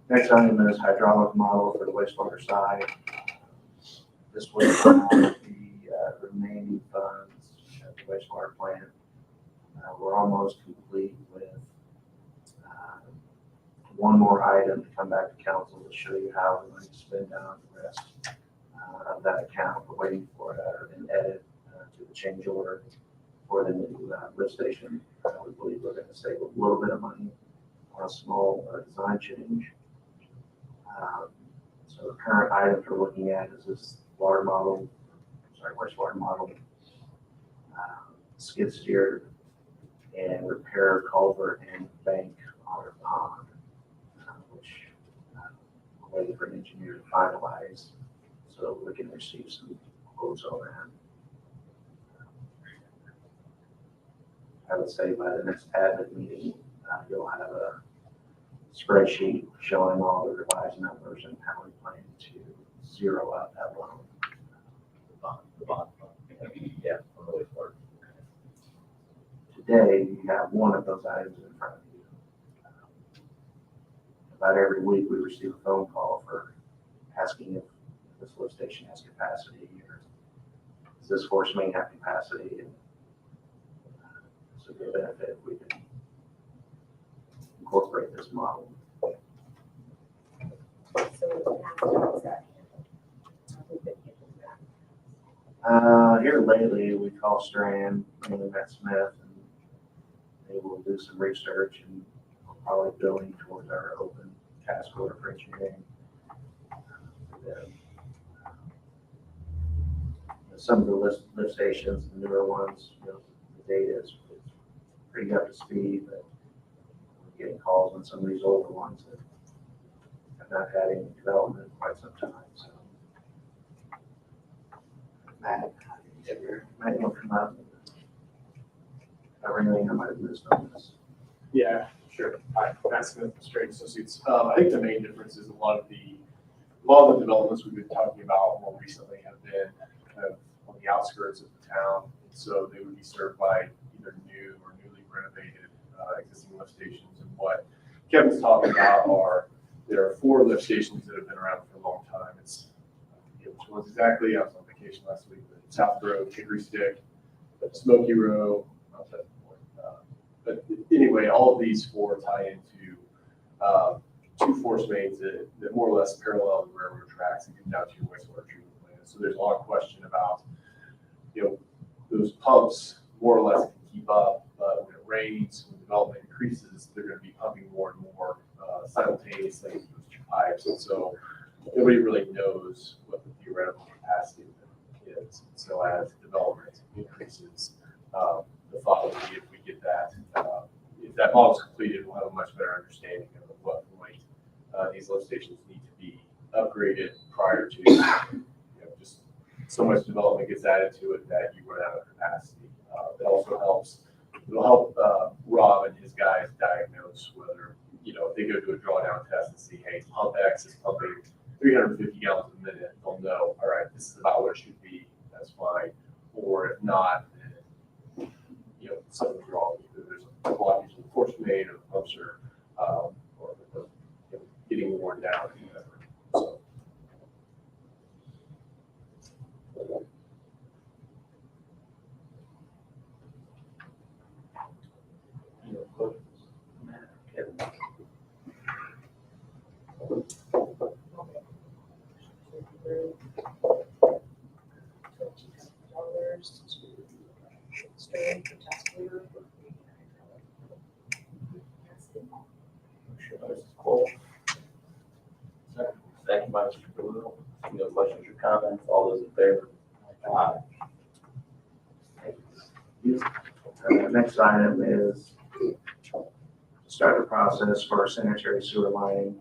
Next item is hydraulic model for the wastewater side. This will allow the remaining funds at the wastewater plant. We're almost complete with one more item to come back to council to show you how we're going to spend down the rest of that account. We're waiting for an edit to the change order for the new lift station. We believe we're going to save a little bit of money on a small design change. So the current items we're looking at is this wastewater model, skid steer, and repair culvert and bank on our pond, which we're waiting for an engineer to finalize so we can receive some quotes on that. I would say by the next admin meeting, you'll have a spreadsheet showing all the revised numbers and how we plan to zero out that loan. The bond. Yeah, on the wastewater. Today, you have one of those items in front of you. About every week, we receive a phone call for asking if this lift station has capacity, or does this force main have capacity? And it's a good benefit if we can incorporate this model. Here lately, we call Strand, mainly Matt Smith, and they will do some research and probably billing towards our open task order for engineering. Then, some of the lift stations, the newer ones, the data is pretty up to speed, but we're getting calls on some of these older ones that have not had any development in quite some time, so. Matt, might want to come up. Everything I might have missed on this. Yeah, sure. Hi, Matt Smith, Straight Associates. I think the main difference is a lot of the developments we've been talking about more recently have been kind of on the outskirts of the town. So they would be served by either new or newly renovated existing lift stations. And what Kevin's talking about there are 4 lift stations that have been around for a long time. It's, which ones exactly? I was on vacation last week, but South Grove, Hickory Stick, Smoky Row. But anyway, all of these 4 tie into 2 force mains that more or less parallel the railroad tracks and get down to your wastewater treatment plant. So there's a lot of question about, those pumps more or less can keep up, but when it rains, when development increases, they're going to be pumping more and more simultaneously into those 2 pipes. And so nobody really knows what the theoretical capacity of them is. So as development increases, the thought would be if we get that, if that model is completed, we'll have a much better understanding of what point these lift stations need to be upgraded prior to, just so much development gets added to it that you run out of capacity. It also helps. It'll help Rob and his guys diagnose whether, if they go do a drawdown test and see, hey, pump X is pumping 350 gallons a minute, they'll know, all right, this is about what it should be. That's fine. Or if not, then, something's wrong. Either there's a blockage in the force main or the pumps are or getting worn down or whatever. So. Second by Mr. Doyle. Any other questions or comments? All those in favor? Aye. Next item is start the process for our sanitary sewer lining.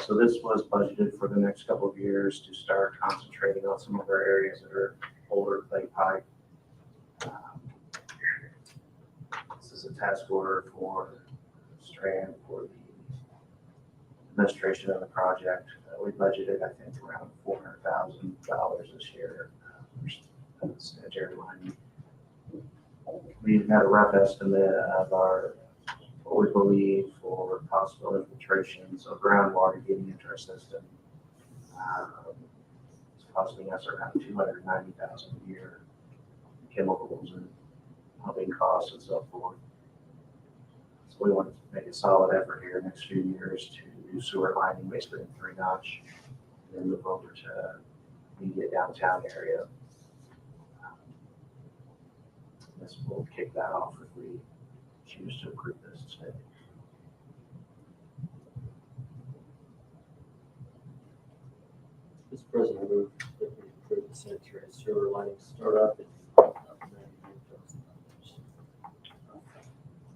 So this was budgeted for the next couple of years to start concentrating on some of our areas that are older clay pipe. This is a task order for Strand for the administration of the project. We budgeted, I think, around $400,000 this year for sanitary lining. We had a rough estimate of what we believe for possible infiltration, so groundwater getting into our system. It's costing us around $290,000 a year, chemicals and pumping costs and so forth. So we want to make a solid effort here next few years to do sewer lining basically in 3-notch, and then move over to immediate downtown area. This will kick that off if we choose to approve this today. Mr. President, I move that we approve the sanitary sewer lining startup and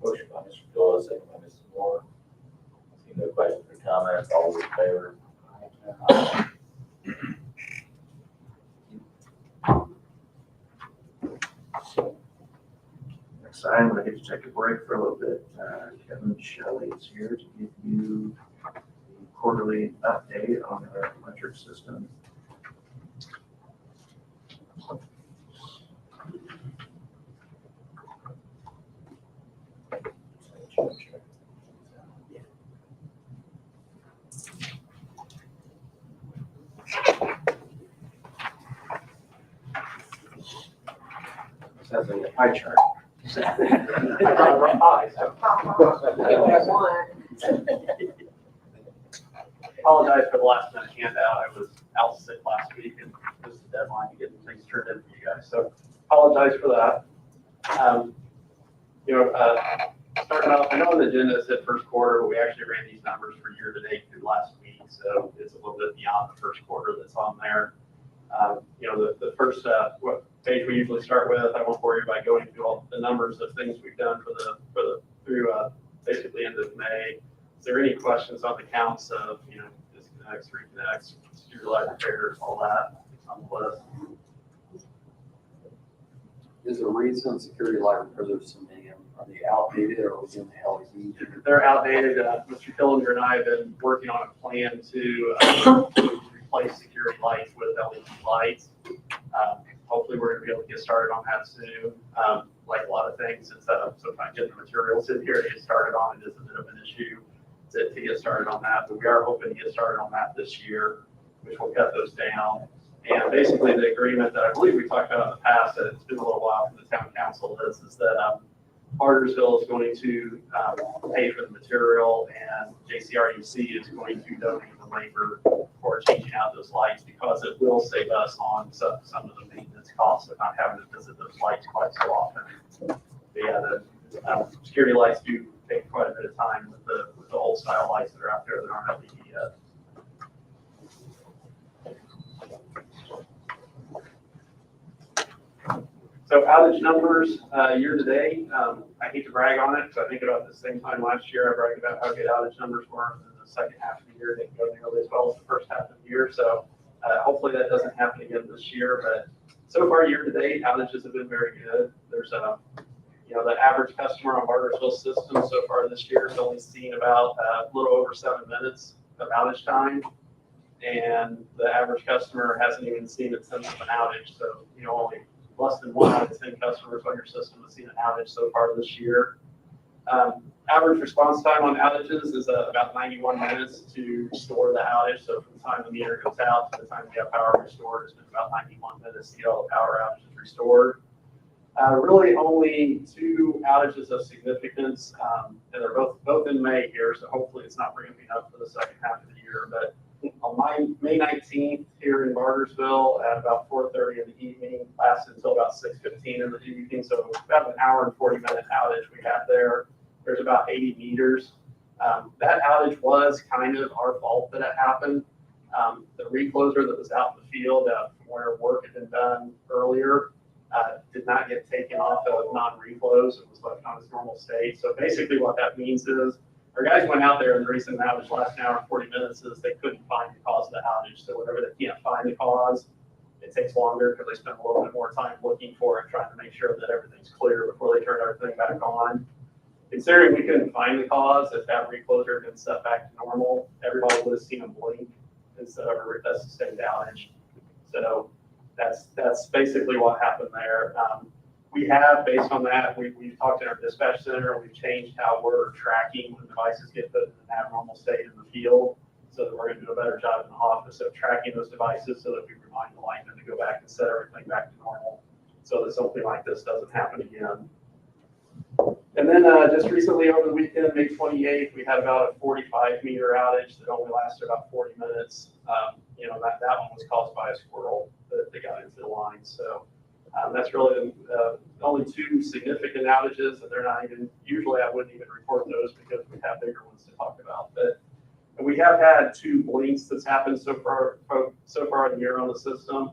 Motion by Mr. Doyle, second by Mrs. Moore. Seeing no questions or comments, all those in favor? Aye. Next item, I get to take a break for a little bit. Kevin Shelley is here to give you the quarterly update on our electric system. Sounds like a pie chart. Apologize for the last minute handout. I was out sick last week and this is the deadline to get things turned in for you guys. So apologize for that. starting off, I know the agenda said first quarter, but we actually ran these numbers for year to date through last week, so it's a little bit beyond the first quarter that's on there. The first what page we usually start with, I won't bore you by going through all the numbers of things we've done through basically end of May. Is there any questions on the counts of disconnects, reconnects, security light repairs, all that on the list? Is there a reason security light repairs are so many? Are they outdated or was in the LED? They're outdated. Mr. Killinger and I have been working on a plan to replace security lights with LED lights. Hopefully we're going to be able to get started on that soon. Like a lot of things, it's sometimes getting the materials in here to get started on it is a bit of an issue to get started on that. But we are hoping to get started on that this year, which will cut those down. And basically the agreement that I believe we talked about in the past, that it's been a little while from the town council is that Bargersville is going to pay for the material and JCRUC is going to donate the labor for changing out those lights because it will save us on some of the maintenance costs of not having to visit those lights quite so often. But yeah, the security lights do take quite a bit of time with the old style lights that are out there that aren't LED yet. So outage numbers year to date, I hate to brag on it, because I think about the same time last year, I bragged about how good outage numbers were, and then the second half of the year didn't go nearly as well as the first half of the year. So hopefully that doesn't happen again this year. But so far year to date, outages have been very good. There's the average customer on Bargersville system so far this year has only seen about a little over 7 minutes of outage time. And the average customer hasn't even seen a tenth of an outage. So, only less than 1 out of 10 customers on your system has seen an outage so far this year. Average response time on outages is about 91 minutes to restore the outage. So from the time the meter goes out to the time you have power restored, it's been about 91 minutes to get all the power outages restored. Really only 2 outages of significance, and they're both in May here, so hopefully it's not ramping up for the second half of the year. But on May 19th here in Bargersville at about 4:30 in the evening, lasted until about 6:15 in the evening. So about an hour and 40-minute outage we had there. There's about 80 meters. That outage was kind of our fault that it happened. The recloser that was out in the field from where work had been done earlier did not get taken off of non-reclose. It was left on its normal state. So basically what that means is our guys went out there, and the reason the outage lasted an hour and 40 minutes is they couldn't find the cause of the outage. So whenever they can't find the cause, it takes longer because they spend a little bit more time looking for it, trying to make sure that everything's clear before they turn everything back on. Considering we couldn't find the cause, if that recloser had been set back to normal, everybody would have seen a blink instead of a sustained outage. So that's basically what happened there. We have, based on that, we've talked in our dispatch center, we've changed how we're tracking when devices get put in an abnormal state in the field, so that we're going to do a better job in the office of tracking those devices so that we remind the linemen to go back and set everything back to normal so that something like this doesn't happen again. And then just recently over the weekend, May 28th, we had about a 45-meter outage that only lasted about 40 minutes. That one was caused by a squirrel that got into the line. So that's really the only 2 significant outages, and they're not even, usually I wouldn't even report those because we have bigger ones to talk about. But we have had 2 blinks that's happened so far in the year on the system.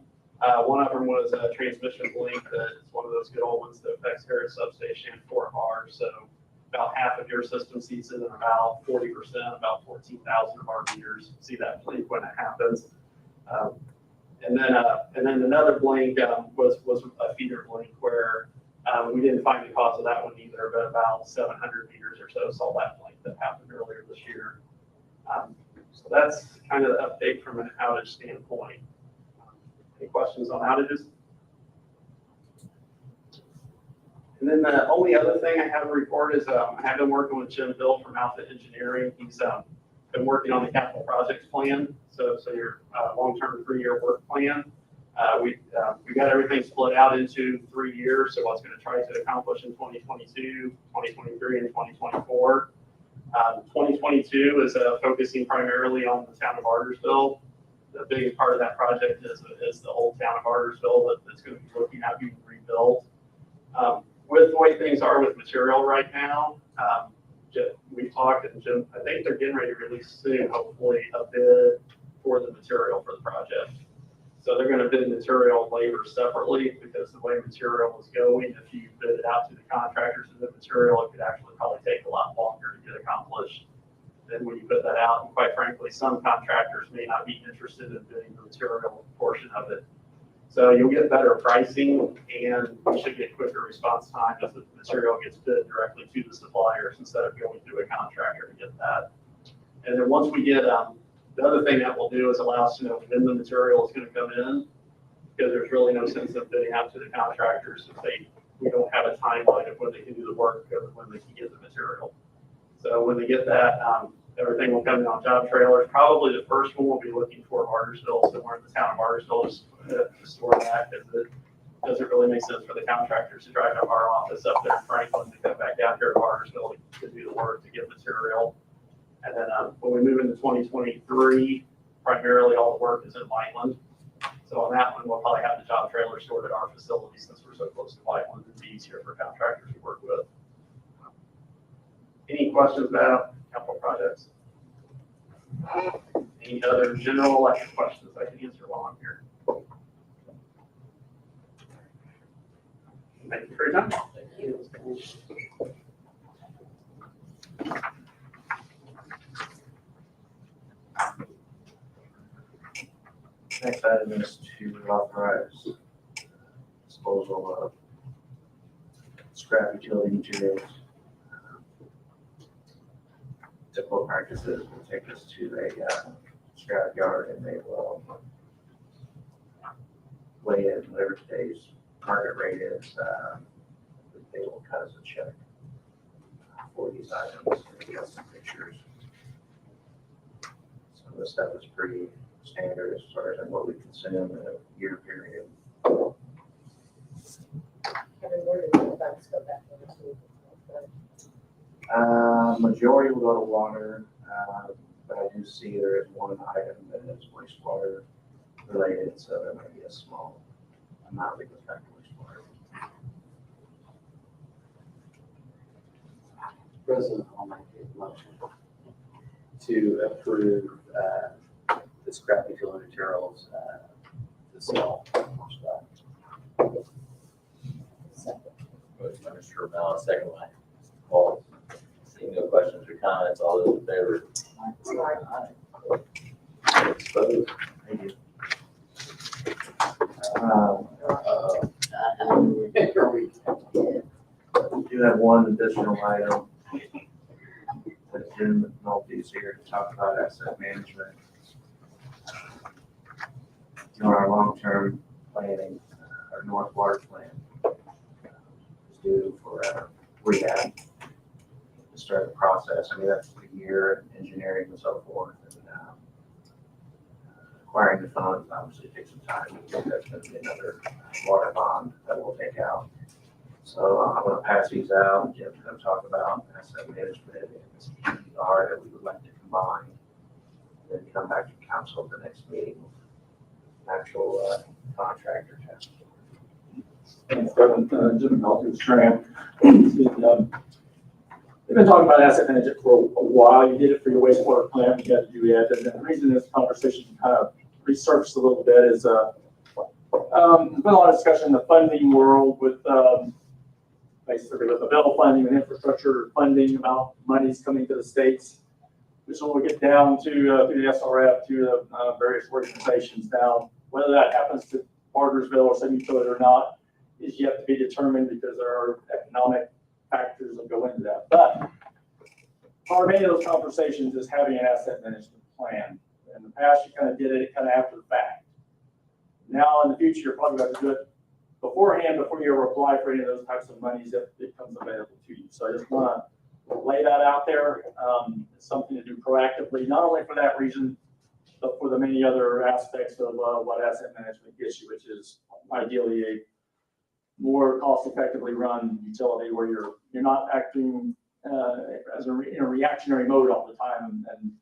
One of them was a transmission blink that is one of those good old ones that affects Harris Substation and Fort Bar. So about half of your system sees it, and about 40%, about 14,000 of our meters see that blink when it happens. And then another blink was a feeder blink where we didn't find the cause of that one either, but about 700 meters or so saw that blink that happened earlier this year. So that's kind of the update from an outage standpoint. Any questions on outages? And then the only other thing I have to report is I have been working with Jim Hill from Alpha Engineering. He's been working on the capital projects plan, so your long-term 3-year work plan. We got everything split out into 3 years, so what's going to try to accomplish in 2022, 2023, and 2024. 2022 is focusing primarily on the town of Bargersville. The biggest part of that project is the old town of Outage that's going to be looking at being rebuilt. With the way things are with material right now, We talked, and Jim, I think they're getting ready to release soon, hopefully, a bid for the material for the project. So they're gonna bid material and labor separately, because the way material is going, if you bid it out to the contractors and the material, it could actually probably take a lot longer to get accomplished than when you put that out. And quite frankly, some contractors may not be interested in bidding the material portion of it. So you'll get better pricing, and you should get quicker response time as the material gets bid directly to the suppliers instead of going through a contractor to get that. And then once we get, the other thing that we'll do is allow us to know when the material is going to come in, because there's really no sense in bidding out to the contractors if we don't have a timeline of when they can do the work or when they can get the material. So when they get that, everything will come in on job trailers. Probably the first one we'll be looking for Bargersville, somewhere in the town of Bargersville, to store that, because it doesn't really make sense for the contractors to drive up our office up there in Franklin to come back down here to Bargersville to do the work to get material. And then when we move into 2023, primarily all the work is in Whiteland. So on that one, we'll probably have the job trailer stored at our facility since we're so close to Whiteland. It'd be easier for contractors to work with. Any questions about capital projects? Any other general electric questions I can answer while I'm here? Thank you for your time. Thank you. Next item is to authorize disposal of scrap utility materials. Typical practices will take us to a scrap yard, and they will weigh in whatever today's market rate is. They will cut us a check for these items. We got some pictures. Some of the stuff is pretty standard as far as what we consume in a year period. Kevin, where did the funds go back into? Majority will go to water, but I do see there is one item that is wastewater related, so there might be a small amount that goes back to wastewater. President, I'll make a motion to approve the scrap utility materials to sell. Motion by Mr. Rebel, second by Paul. Seeing no questions or comments, all those in favor? Opposed? Thank you. We do have one additional item that Jim McNulty is here to talk about asset management. On our long-term planning, our North Water plan is due for rehab to start the process. I mean, that's the year engineering and so forth, and acquiring the funds obviously takes some time. That's going to be another water bond that we'll take out. So I'm going to pass these out. Jim's going to talk about asset management and this PPR that we would like to combine, and then come back to council at the next meeting. Actual contractor test. Thanks, Kevin. Jim Melton's Tram. We've been talking about asset management for a while. You did it for your wastewater plant. You had to do it. And the reason this conversation kind of resurfaced a little bit is there's been a lot of discussion in the funding world with basically with the bill funding and infrastructure funding about monies coming to the states, which will get down to the SRF, to the various organizations. Now, whether that happens to Bargersville or some utility or not is yet to be determined, because there are economic factors that go into that. But part of many of those conversations is having an asset management plan. In the past, you kind of did it kind of after the fact. Now, in the future, you're probably going to do it beforehand, before you ever apply for any of those types of monies if it becomes available to you. So I just want to lay that out there. It's something to do proactively, not only for that reason, but for the many other aspects of what asset management gets you, which is ideally a more cost-effectively run utility where you're not acting as in a reactionary mode all the time. And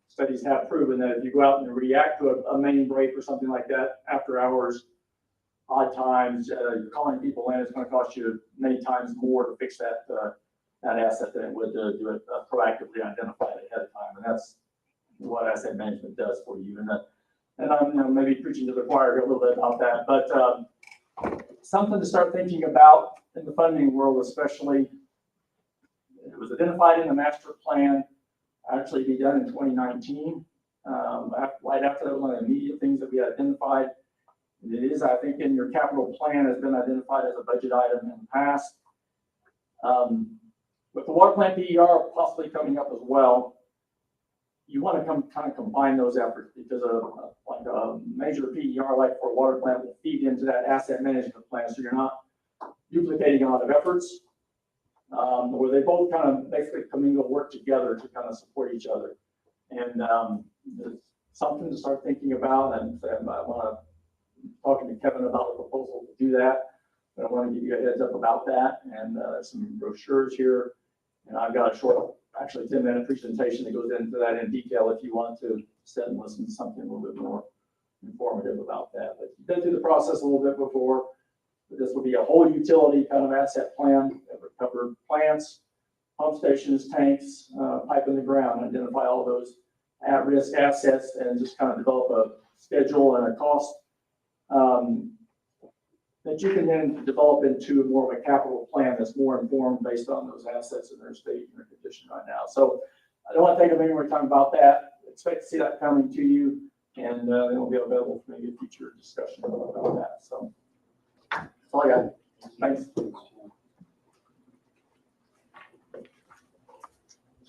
studies have proven that if you go out and react to a main break or something like that after hours, odd times, calling people in, it's going to cost you many times more to fix that that asset than it would to do it proactively identify it ahead of time. And that's what asset management does for you. And I'm, maybe preaching to the choir here a little bit about that, but something to start thinking about in the funding world, especially. It was identified in the master plan, actually be done in 2019. Right after that, one of the immediate things that we identified. It is, I think, in your capital plan has been identified as a budget item in the past. With the water plant PER possibly coming up as well, you want to kind of combine those efforts because like a major PER like for a water plant will feed into that asset management plan, so you're not duplicating a lot of efforts, where they both kind of basically commingle, work together to kind of support each other. And it's something to start thinking about, and I want to talk to Kevin about a proposal to do that. But I want to give you a heads up about that, and some brochures here. And I've got a short, actually 10-minute presentation that goes into that in detail if you want to sit and listen to something a little bit more informative about that. But you've been through the process a little bit before. But this will be a whole utility kind of asset plan that would cover plants, pump stations, tanks, pipe in the ground, identify all those at-risk assets, and just kind of develop a schedule and a cost that you can then develop into more of a capital plan that's more informed based on those assets and their state and their condition right now. So I don't want to take up any more time about that. Expect to see that coming to you, and then we'll be available for maybe a future discussion about that. So that's all I got. Thanks. That's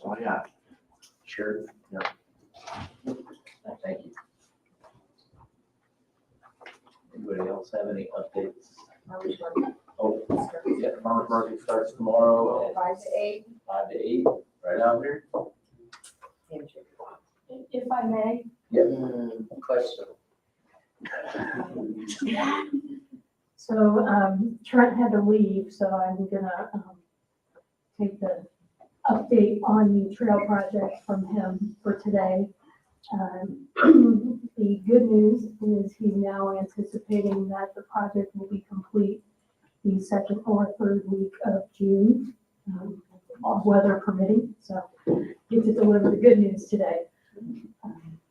all I got. Sure. Yeah. Thank you. Anybody else have any updates? Oh, yeah, farmer's market starts tomorrow at 5 to 8. 5 to 8, right out here. If I may, Question. so Trent had to leave, so I'm gonna take the update on the trail project from him for today. The good news is he's now anticipating that the project will be complete the second or third week of June, weather permitting. So get to deliver the good news today.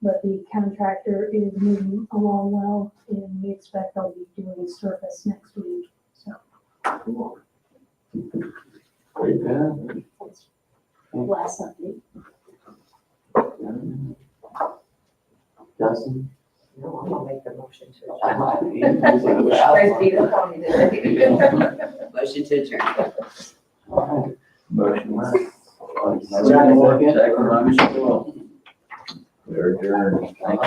But the contractor is moving along well, and we expect they'll be doing surface next week. So cool. Great, man. Last update. Justin? No, I'm gonna make the motion to I adjourn. might be. Motion Beat up on me today. Motion to adjourn. Second by Mr. Will. We're adjourned. Thank you.